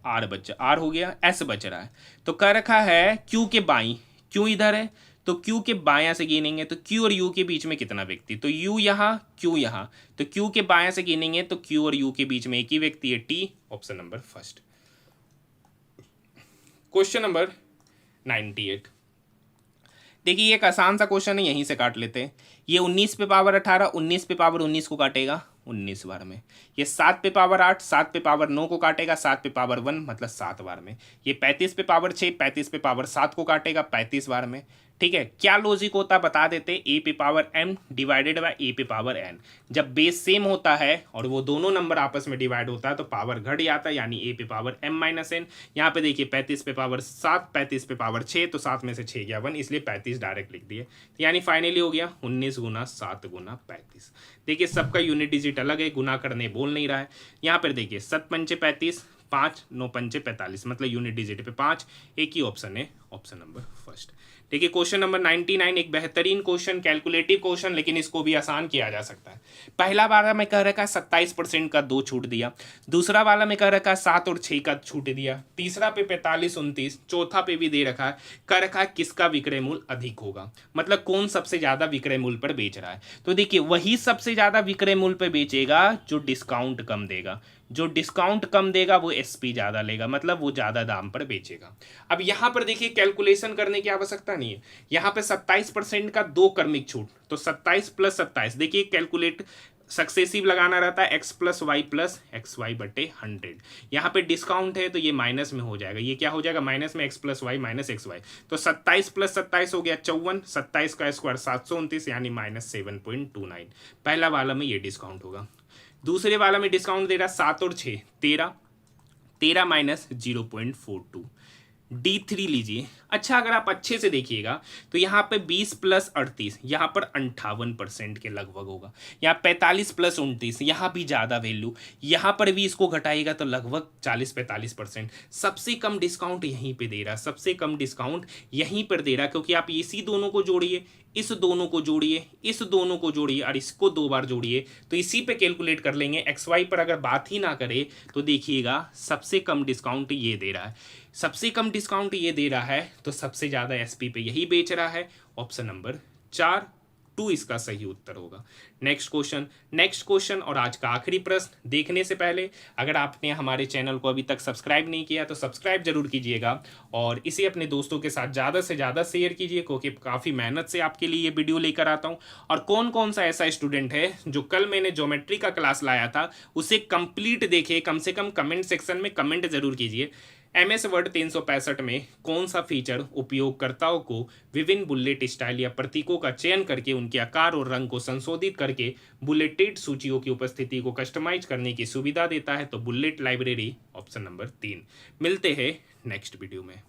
R बचा, R हो गया, S बच रहा है। तो कह रखा है Q के बाईं, Q इधर है तो Q के बायां से गिनेंगे तो Q और U के बीच में कितना व्यक्ति, तो U यहाँ Q यहाँ, तो Q के बायां से गिनेंगे तो Q और U के बीच में एक ही व्यक्ति है, T, option number first. Question number 98। देखिए एक आसान सा क्वेश्चन है, यहीं से काट लेते हैं। ये 19 पे पावर 18, 19 पे पावर 19 को काटेगा 19 बार में। ये 7 पे पावर 8, 7 पे पावर 9 को काटेगा 7 पे पावर 1 मतलब 7 बार में। ये 35 पे पावर 6, 35 पे पावर 7 को काटेगा 35 बार में। ठीक है, क्या लॉजिक होता है बता देते, ए पे पावर m डिवाइडेड बाय ए पे पावर n। जब बेस सेम होता है और वो दोनों नंबर आपस में डिवाइड होता है तो पावर घट जाता है, यानी ए पे पावर m माइनस एन। यहाँ पे देखिए 35 पे पावर 7, 35 पे पावर 6, तो 7 में से 6 गया 1, इसलिए 35 डायरेक्ट लिख दिए। यानी फाइनली हो गया 19 गुना 7 गुना 35। देखिए सबका यूनिट डिजिट अलग है, गुना करने बोल नहीं रहा है। यहाँ पर देखिए 7 पंचे 35, 5 9 पंचे 45 मतलब यूनिट डिजिट पे 5, एक ही ऑप्शन है, ऑप्शन नंबर फर्स्ट। देखिए क्वेश्चन नंबर 99 एक बेहतरीन क्वेश्चन, कैलकुलेटिव क्वेश्चन, लेकिन इसको भी आसान किया जा सकता है। पहला वाला में कह रखा है 27% का 2 छूट दिया, दूसरा वाला में कह रखा है 7 और 6 का छूट दिया, तीसरा पे 45 29, चौथा पे भी दे रखा है, कह रखा है किसका विक्रय मूल्य अधिक होगा, मतलब कौन सबसे ज्यादा विक्रय मूल्य पर बेच रहा है। तो देखिए वही सबसे ज्यादा विक्रय मूल्य पर बेचेगा जो डिस्काउंट कम देगा, जो डिस्काउंट कम देगा वो एसपी ज़्यादा लेगा, मतलब वो ज़्यादा दाम पर बेचेगा। अब यहाँ पर देखिए कैलकुलेशन करने की आवश्यकता नहीं है, यहाँ पे 27% का 2 क्रमिक छूट, तो 27 प्लस 27, देखिए कैलकुलेट सक्सेसिव लगाना रहता है, x प्लस वाई बटे 100। यहाँ पे डिस्काउंट है तो ये माइनस में हो जाएगा, ये क्या हो जाएगा माइनस में, x plus y minus x y, तो 27 प्लस 27 हो गया 54, 27 का स्क्वायर 729 यानी माइनस 7.29। पहला वाला में ये डिस्काउंट होगा। दूसरे वाला में डिस्काउंट दे रहा 7 और 6 13, 13 माइनस 0.42, D3 लीजिए। अच्छा अगर आप अच्छे से देखिएगा तो यहाँ पे 20 प्लस 38 यहाँ पर 58% के लगभग होगा, यहाँ 45 प्लस 29 यहाँ भी ज़्यादा वैल्यू, यहाँ पर भी इसको घटाएगा तो लगभग 40-45%। सबसे कम डिस्काउंट यहीं पे दे रहा, सबसे कम डिस्काउंट यहीं पर दे रहा, क्योंकि आप इसी दोनों को जोड़िए, इस दोनों को जोड़िए, इस दोनों को जोड़िए और इसको 2 बार जोड़िए तो इसी पे कैलकुलेट कर लेंगे। एक्स वाई पर अगर बात ही ना करे तो देखिएगा सबसे कम डिस्काउंट ये दे रहा है, सबसे कम डिस्काउंट ये दे रहा है तो सबसे ज़्यादा एसपी पे यही बेच रहा है, ऑप्शन नंबर 4 2 इसका सही उत्तर होगा। नेक्स्ट क्वेश्चन और आज का आखिरी प्रश्न देखने से पहले अगर आपने हमारे चैनल को अभी तक सब्सक्राइब नहीं किया तो सब्सक्राइब जरूर कीजिएगा और इसे अपने दोस्तों के साथ ज़्यादा से ज़्यादा शेयर कीजिए, क्योंकि काफ़ी मेहनत से आपके लिए ये वीडियो लेकर आता हूँ। और कौन कौन सा ऐसा स्टूडेंट है जो कल मैंने ज्योमेट्री का क्लास लाया था उसे कंप्लीट देखे, कम से कम कमेंट सेक्शन में कमेंट जरूर कीजिए। MS वर्ड 365 में कौन सा फीचर उपयोगकर्ताओं को विभिन्न बुलेट स्टाइल या प्रतीकों का चयन करके उनके आकार और रंग को संशोधित करके बुलेटेड सूचियों की उपस्थिति को कस्टमाइज करने की सुविधा देता है, तो बुलेट लाइब्रेरी, ऑप्शन नंबर 3। मिलते हैं नेक्स्ट वीडियो में।